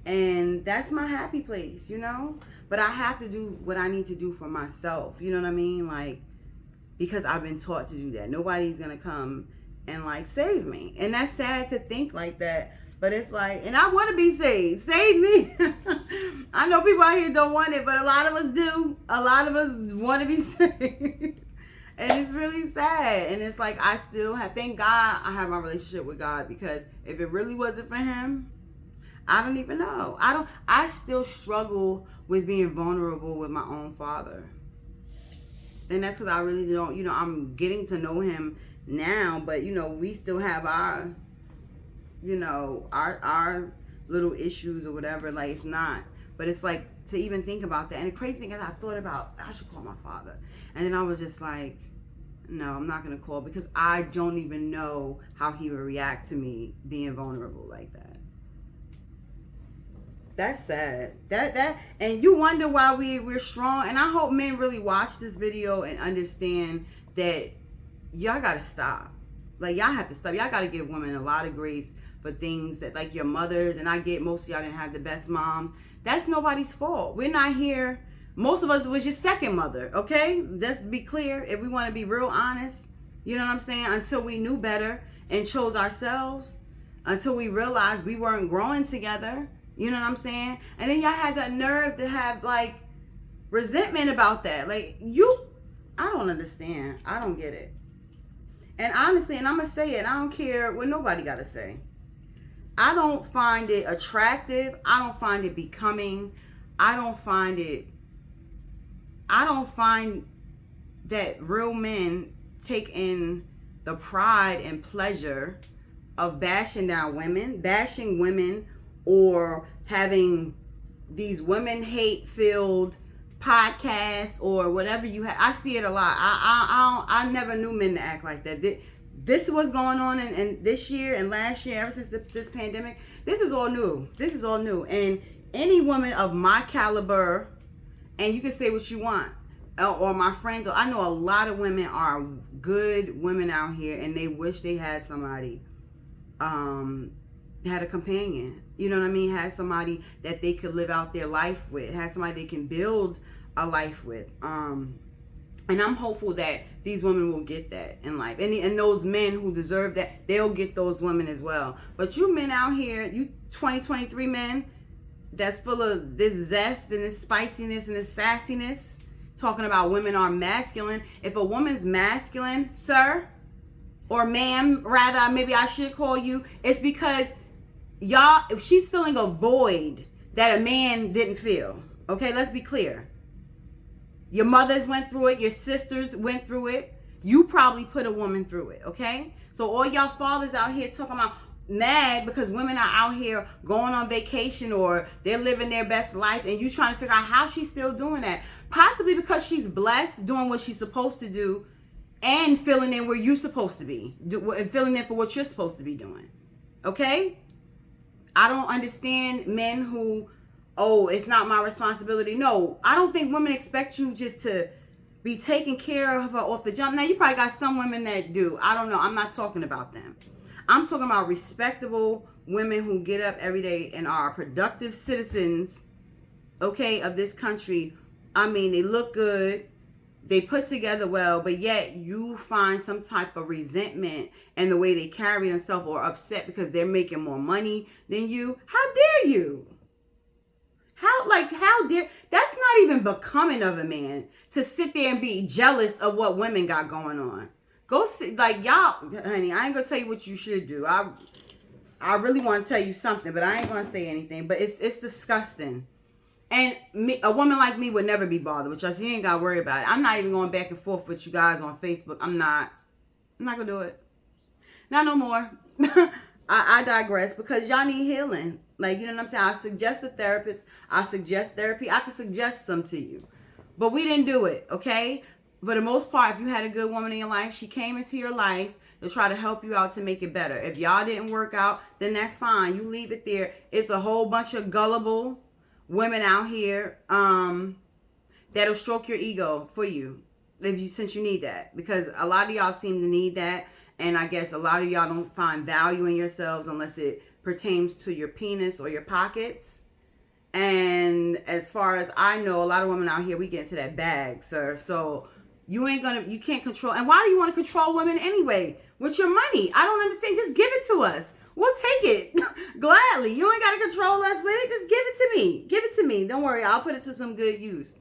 And that's my happy place, you know? But I have to do what I need to do for myself. You know what I mean? Like, because I've been taught to do that. Nobody's going to come and, like, save me. And that's sad to think like that. But it's like, and I want to be saved. Save me. I know people out here don't want it, but a lot of us do. A lot of us want to be saved. And it's really sad. And it's like, I still have, thank God I have my relationship with God, because if it really wasn't for him, I don't even know. I still struggle with being vulnerable with my own father. And that's because I really don't, you know, I'm getting to know him now, but, you know, we still have our, you know, our little issues or whatever. Like, it's not, but it's like, to even think about that. And the crazy thing is, I thought about, I should call my father. And then I was just like, no, I'm not going to call, because I don't even know how he would react to me being vulnerable like that. That's sad. That and you wonder why we're strong. And I hope men really watch this video and understand that y'all gotta stop. Like, y'all have to stop. Y'all gotta give women a lot of grace for things that, like, your mothers, and I get most of y'all didn't have the best moms. That's nobody's fault. We're not here. Most of us was your second mother, okay? Let's be clear. If we want to be real honest, you know what I'm saying? Until we knew better and chose ourselves, until we realized we weren't growing together. You know what I'm saying? And then y'all had that nerve to have, like, resentment about that. Like, I don't understand. I don't get it. And honestly, and I'm going to say it, I don't care what nobody got to say. I don't find it attractive. I don't find it becoming. I don't find that real men take in the pride and pleasure of bashing women, or having these women hate filled podcasts or whatever you have. I see it a lot. I never knew men to act like that. This was going on in this year and last year, ever since this pandemic. This is all new. And any woman of my caliber, and you can say what you want, or my friends, I know a lot of women are good women out here, and they wish they had somebody, had a companion, you know what I mean, had somebody that they could live out their life with, had somebody they can build a life with. And I'm hopeful that these women will get that in life, and those men who deserve that, they'll get those women as well. But you men out here, you 2023 men that's full of this zest and this spiciness and this sassiness, talking about women are masculine. If a woman's masculine, sir, or ma'am, rather, maybe I should call you, it's because y'all, if she's feeling a void that a man didn't feel. Okay, let's be clear. Your mothers went through it, your sisters went through it. You probably put a woman through it, okay? So all y'all fathers out here talking about mad because women are out here going on vacation or they're living their best life, and you trying to figure out how she's still doing that. Possibly because she's blessed, doing what she's supposed to do, and filling in where you're supposed to be, filling in for what you're supposed to be doing. Okay? I don't understand men who, oh, it's not my responsibility. No, I don't think women expect you just to be taking care of her off the jump. Now, you probably got some women that do. I don't know. I'm not talking about them. I'm talking about respectable women who get up every day and are productive citizens, okay, of this country. I mean, they look good, they put together well, but yet you find some type of resentment in the way they carry themselves, or upset because they're making more money than you. How dare you? How dare, that's not even becoming of a man to sit there and be jealous of what women got going on. Go see, like, y'all, honey, I ain't gonna tell you what you should do. I really want to tell you something, but I ain't gonna say anything. But it's disgusting. And a woman like me would never be bothered with y'all, so you ain't gotta worry about it. I'm not even going back and forth with you guys on Facebook. I'm not gonna do it. Not no more. I digress, because y'all need healing. Like, you know what I'm saying? I suggest a therapist. I suggest therapy. I could suggest some to you. But we didn't do it, okay? For the most part, if you had a good woman in your life, she came into your life to try to help you out to make it better. If y'all didn't work out, then that's fine. You leave it there. It's a whole bunch of gullible women out here that'll stroke your ego for you, since you need that. Because a lot of y'all seem to need that. And I guess a lot of y'all don't find value in yourselves unless it pertains to your penis or your pockets. And as far as I know, a lot of women out here, we get into that bag, sir. So you can't control. And why do you want to control women anyway? With your money? I don't understand. Just give it to us. We'll take it gladly. You ain't got to control us with it. Just give it to me. Give it to me. Don't worry. I'll put it to some good use.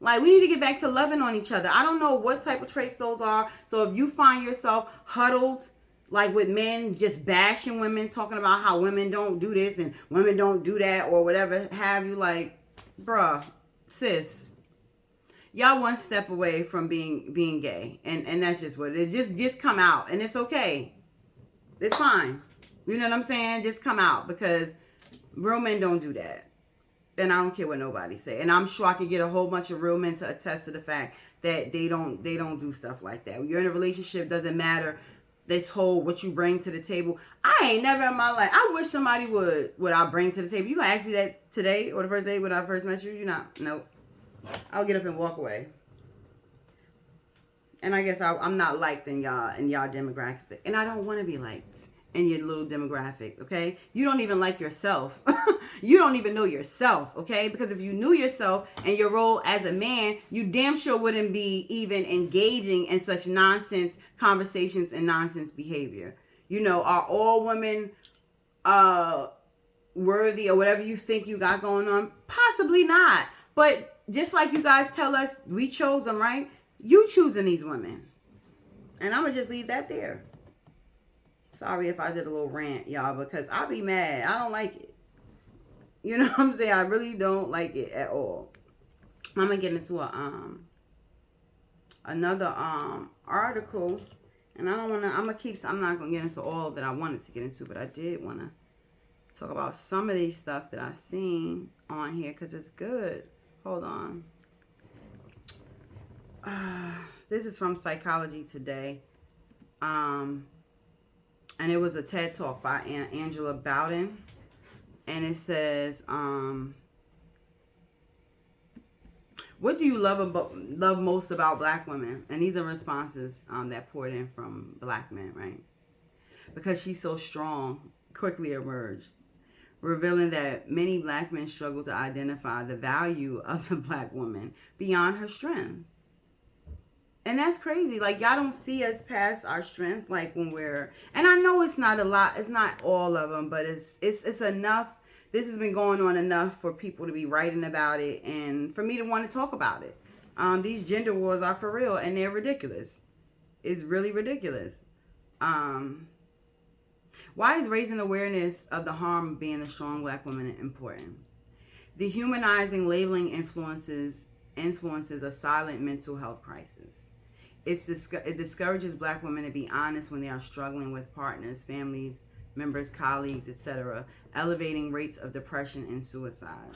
Like, we need to get back to loving on each other. I don't know what type of traits those are. So if you find yourself huddled, like with men just bashing women, talking about how women don't do this and women don't do that or whatever have you, like, bruh, sis, y'all one step away from being gay. And that's just what it is. Just come out, and it's okay. It's fine. You know what I'm saying? Just come out, because real men don't do that. And I don't care what nobody say. And I'm sure I could get a whole bunch of real men to attest to the fact that they don't do stuff like that. When you're in a relationship, doesn't matter this whole what you bring to the table. I ain't never in my life. I wish somebody would what I bring to the table. You gonna ask me that today or the first day when I first met you? You not. Nope. I'll get up and walk away. And I guess I'm not liked in y'all demographic. And I don't want to be liked in your little demographic, okay? You don't even like yourself. You don't even know yourself, okay? Because if you knew yourself and your role as a man, you damn sure wouldn't be even engaging in such nonsense conversations and nonsense behavior. You know, are all women worthy or whatever you think you got going on? Possibly not. But just like you guys tell us, we chose them, right? You choosing these women. And I'm going to just leave that there. Sorry if I did a little rant, y'all, because I'll be mad. I don't like it. You know what I'm saying? I really don't like it at all. I'm going to get into another article, and I'm not gonna get into all that I wanted to get into, but I did want to talk about some of these stuff that I've seen on here because it's good. Hold on. This is from Psychology Today. And it was a TED Talk by Angela Bowden. And it says, what do you love most about black women? And these are responses that poured in from black men, right? Because she's so strong, quickly emerged, revealing that many black men struggle to identify the value of the black woman beyond her strength. And that's crazy. Like, y'all don't see us past our strength, like when we're, and I know it's not a lot, it's not all of them, but it's enough. This has been going on enough for people to be writing about it and for me to want to talk about it. These gender wars are for real and they're ridiculous. It's really ridiculous. Why is raising awareness of the harm of being a strong black woman important? Dehumanizing labeling influences a silent mental health crisis. It discourages black women to be honest when they are struggling with partners, families, members, colleagues, etc., elevating rates of depression and suicide.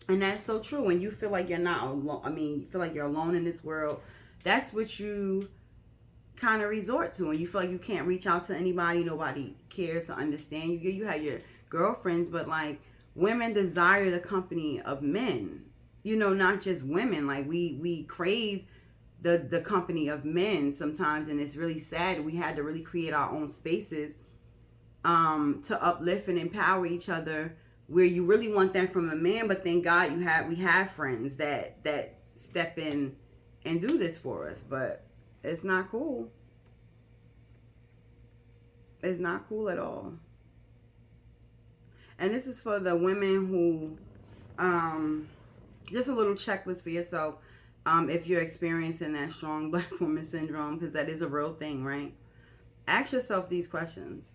And that's so true. When you feel like you're not alone, you feel like you're alone in this world, that's what you kind of resort to. When you feel like you can't reach out to anybody, nobody cares to understand you. You have your girlfriends, but like women desire the company of men. You know, not just women. Like we crave the company of men sometimes, and it's really sad. We had to really create our own spaces to uplift and empower each other, where you really want that from a man, but thank God we have friends that step in and do this for us. But it's not cool. It's not cool at all. And this is for the women who just a little checklist for yourself. If you're experiencing that strong black woman syndrome, because that is a real thing, right? Ask yourself these questions.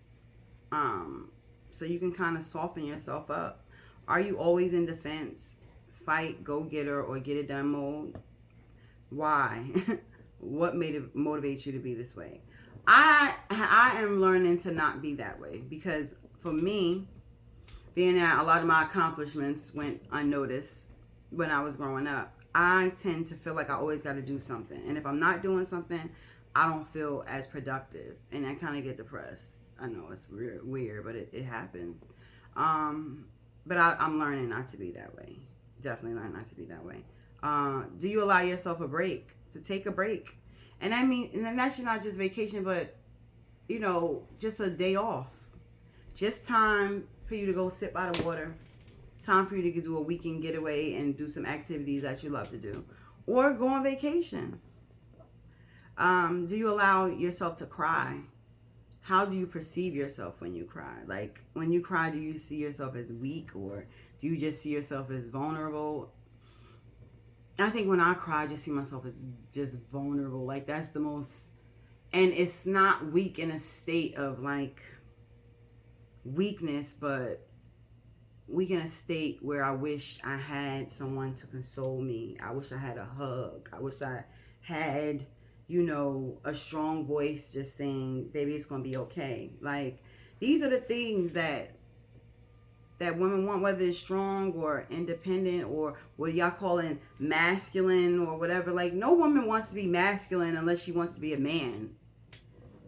So you can kind of soften yourself up. Are you always in defense, fight, go-getter, or get it done mode? Why? What motivates you to be this way? I am learning to not be that way, because for me, being that a lot of my accomplishments went unnoticed when I was growing up, I tend to feel like I always got to do something. And if I'm not doing something, I don't feel as productive. And I kind of get depressed. I know it's weird, but it happens. But I'm learning not to be that way. Definitely learning not to be that way. Do you allow yourself a break? To take a break? And I mean, and that's not just vacation, but, you know, just a day off. Just time for you to go sit by the water. Time for you to do a weekend getaway and do some activities that you love to do. Or go on vacation. Do you allow yourself to cry? How do you perceive yourself when you cry? Like, when you cry, do you see yourself as weak, or do you just see yourself as vulnerable? I think when I cry, I just see myself as just vulnerable. Like, that's the most, and it's not weak in a state of like weakness, but weak in a state where I wish I had someone to console me. I wish I had a hug. I wish I had, you know, a strong voice just saying, baby, it's going to be okay. Like, these are the things that women want, whether it's strong or independent or what y'all calling masculine or whatever. Like, no woman wants to be masculine unless she wants to be a man.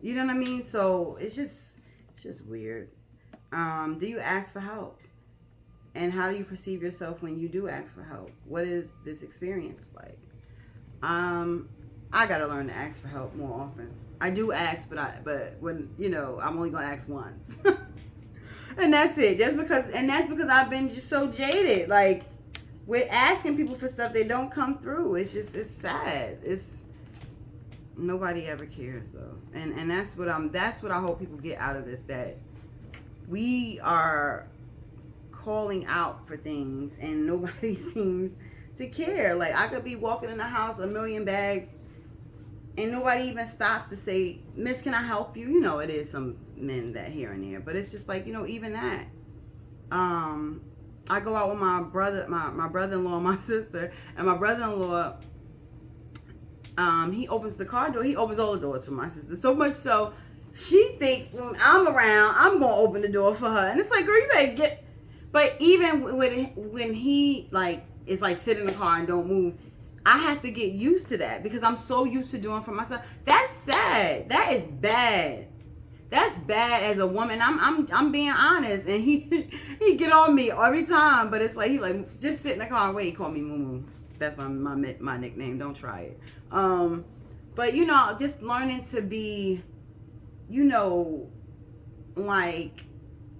You know what I mean? So it's just weird. Do you ask for help? And how do you perceive yourself when you do ask for help? What is this experience like? I gotta learn to ask for help more often. I do ask, but when, you know, I'm only gonna ask once. And that's it. That's because I've been just so jaded. Like, with asking people for stuff, they don't come through. It's sad. Nobody ever cares though. And that's what I hope people get out of this, that we are calling out for things and nobody seems to care. Like, I could be walking in the house, a million bags, and nobody even stops to say, Miss, can I help you? You know, it is some men that here and there, but it's just like, you know, even that. I go out with my brother-in-law, my sister, and my brother-in-law, he opens the car door. He opens all the doors for my sister. So much so, she thinks when I'm around, I'm gonna open the door for her. And it's like, girl, you better get. But even when he like is like sit in the car and don't move, I have to get used to that because I'm so used to doing for myself. That's sad. That is bad. That's bad as a woman. I'm being honest, and he get on me every time. But it's like he like just sit in the car and wait. He call me Moo Moo. That's my nickname. Don't try it. But you know, just learning to be, you know, like,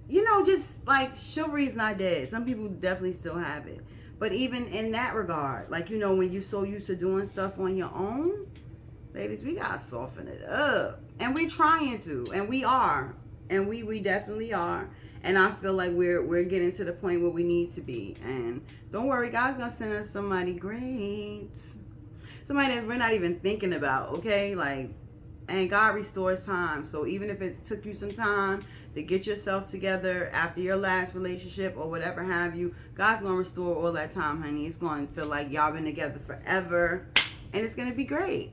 you know, just like chivalry is not dead. Some people definitely still have it. But even in that regard, like, you know, when you're so used to doing stuff on your own, ladies, we gotta soften it up. And we're trying to, and we are. And we definitely are. And I feel like we're getting to the point where we need to be. And don't worry, God's gonna send us somebody great. Somebody that we're not even thinking about, okay? Like, and God restores time. So even if it took you some time to get yourself together after your last relationship or whatever have you, God's gonna restore all that time, honey. It's gonna feel like y'all been together forever, and it's gonna be great.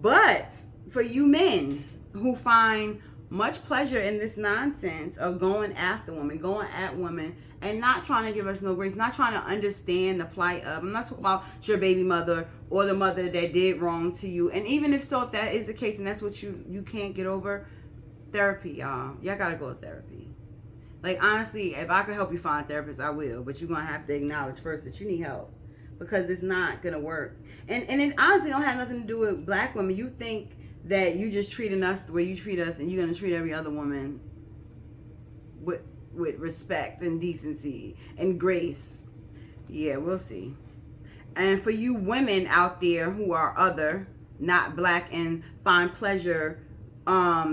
But for you men who find much pleasure in this nonsense of going after women, going at women, and not trying to give us no grace, not trying to understand the plight of, I'm not talking about your baby mother or the mother that did wrong to you. And even if so, if that is the case and that's what you can't get over, therapy, y'all. Y'all gotta go to therapy. Like, honestly, if I could help you find a therapist, I will. But you're gonna have to acknowledge first that you need help, because it's not gonna work. And it honestly don't have nothing to do with black women. You think that you just treating us the way you treat us, and you're gonna treat every other woman with respect and decency and grace. Yeah, we'll see. And for you women out there who are other, not black, and find pleasure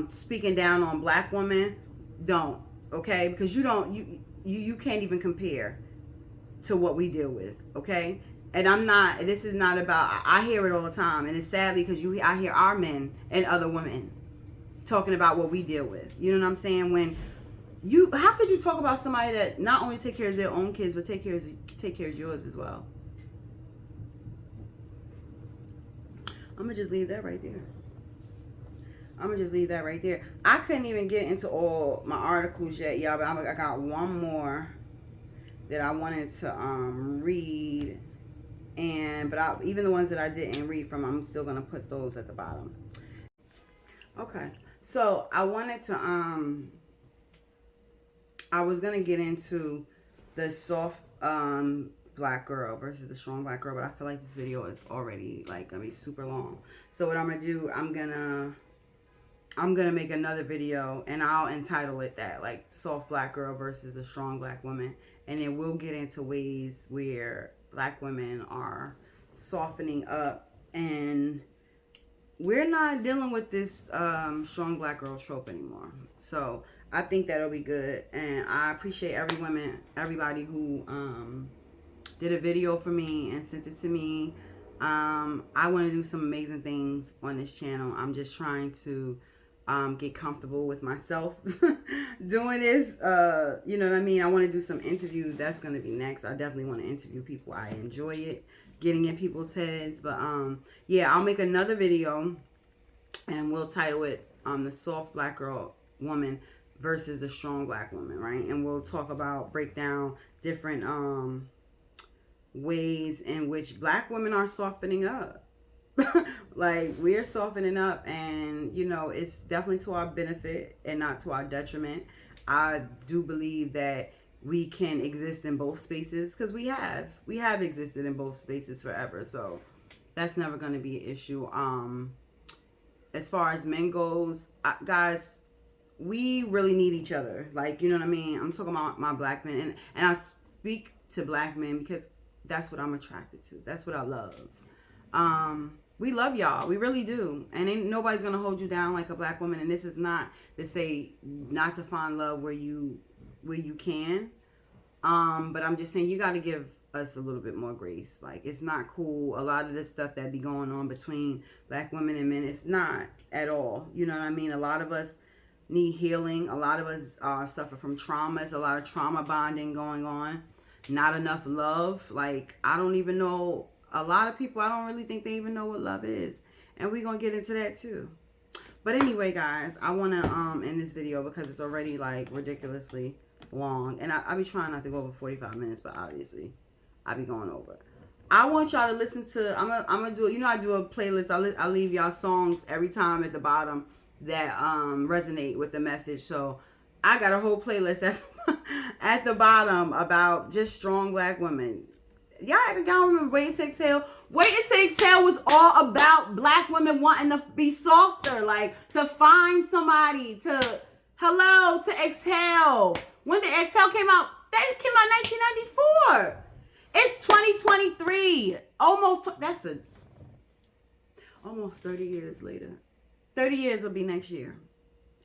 speaking down on black women, don't, okay? Because you can't even compare to what we deal with, okay? And this is not about, I hear it all the time, and it's sadly because I hear our men and other women talking about what we deal with. You know what I'm saying? How could you talk about somebody that not only take care of their own kids, but take care of yours as well? I'm gonna just leave that right there. I couldn't even get into all my articles yet, y'all, but I got one more that I wanted to read, but even the ones that I didn't read from, I'm still gonna put those at the bottom. Okay, so I wanted to I was gonna get into the soft black girl versus the strong black girl, but I feel like this video is already like gonna be super long. So what I'm gonna do, I'm gonna make another video, and I'll entitle it that, like, soft black girl versus a strong black woman, and then we'll get into ways where black women are softening up, and we're not dealing with this strong black girl trope anymore. So I think that'll be good, and I appreciate everybody who did a video for me and sent it to me. I want to do some amazing things on this channel. I'm just trying to get comfortable with myself doing this. You know what I mean? I want to do some interviews. That's going to be next. I definitely want to interview people. I enjoy it, getting in people's heads. But yeah, I'll make another video, and we'll title it the soft black girl woman versus the strong black woman, right? And we'll break down different ways in which black women are softening up. Like, we're softening up, and you know, it's definitely to our benefit and not to our detriment. I do believe that we can exist in both spaces, because we have existed in both spaces forever, so that's never going to be an issue. As far as men goes, guys, we really need each other. Like, you know what I mean? I'm talking about my black men, and I speak to black men because that's what I'm attracted to. That's what I love. We love y'all. We really do. And ain't nobody's going to hold you down like a black woman. And this is not to say not to find love where you can. But I'm just saying, you got to give us a little bit more grace. Like, it's not cool. A lot of the stuff that be going on between black women and men, it's not at all. You know what I mean? A lot of us need healing. A lot of us suffer from traumas. A lot of trauma bonding going on. Not enough love. Like, I don't even know a lot of people, I don't really think they even know what love is. And we're going to get into that too. But anyway, guys, I want to end this video because it's already like ridiculously long. And I be trying not to go over 45 minutes, but obviously I be going over. I want y'all to listen to, I'm gonna do, I do a playlist. I leave y'all songs every time at the bottom that resonate with the message. So I got a whole playlist at the bottom about just strong black women. Y'all remember Wait to Exhale? Wait to Exhale was all about black women wanting to be softer, like to find somebody to exhale. When the Exhale came out, that came out in 1994. It's 2023. Almost 30 years later. 30 years will be next year.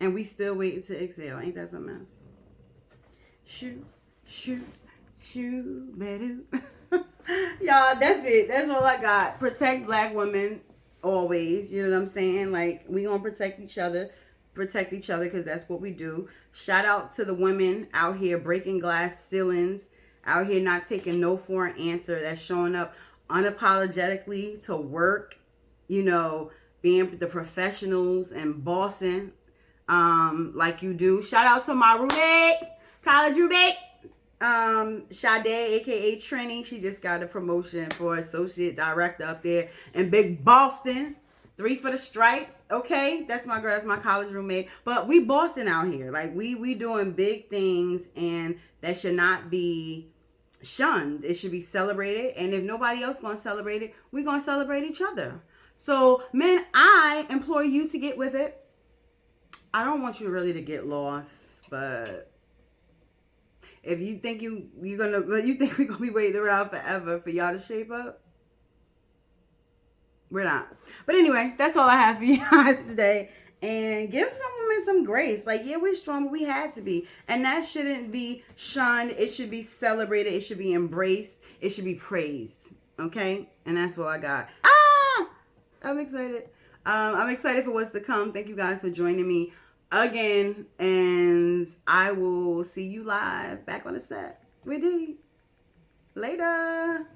And we still waiting to exhale. Ain't that something else? Shoot, better. Y'all, that's it. That's all I got. Protect black women always. You know what I'm saying? Like, we gonna protect each other because that's what we do. Shout out to the women out here breaking glass ceilings, out here not taking no for an answer, that's showing up unapologetically to work, being the professionals and bossing like you do. Shout out to my roommate, college roommate, Sade, aka Trini. She just got a promotion for associate director up there in Big Boston. 3 for the stripes. Okay, that's my girl. That's my college roommate. But we Boston out here. Like we doing big things, and that should not be shunned. It should be celebrated. And if nobody else gonna celebrate it, we're gonna celebrate each other. So, men, I implore you to get with it. I don't want you really to get lost, but if you think we're gonna be waiting around forever for y'all to shape up, we're not. But anyway, that's all I have for you guys today. And give some women some grace. Like, yeah, we're strong, but we had to be. And that shouldn't be shunned. It should be celebrated. It should be embraced. It should be praised. Okay? And that's all I got. I'm excited. I'm excited for what's to come. Thank you guys for joining me again. And I will see you live back on the set with Dee. Later.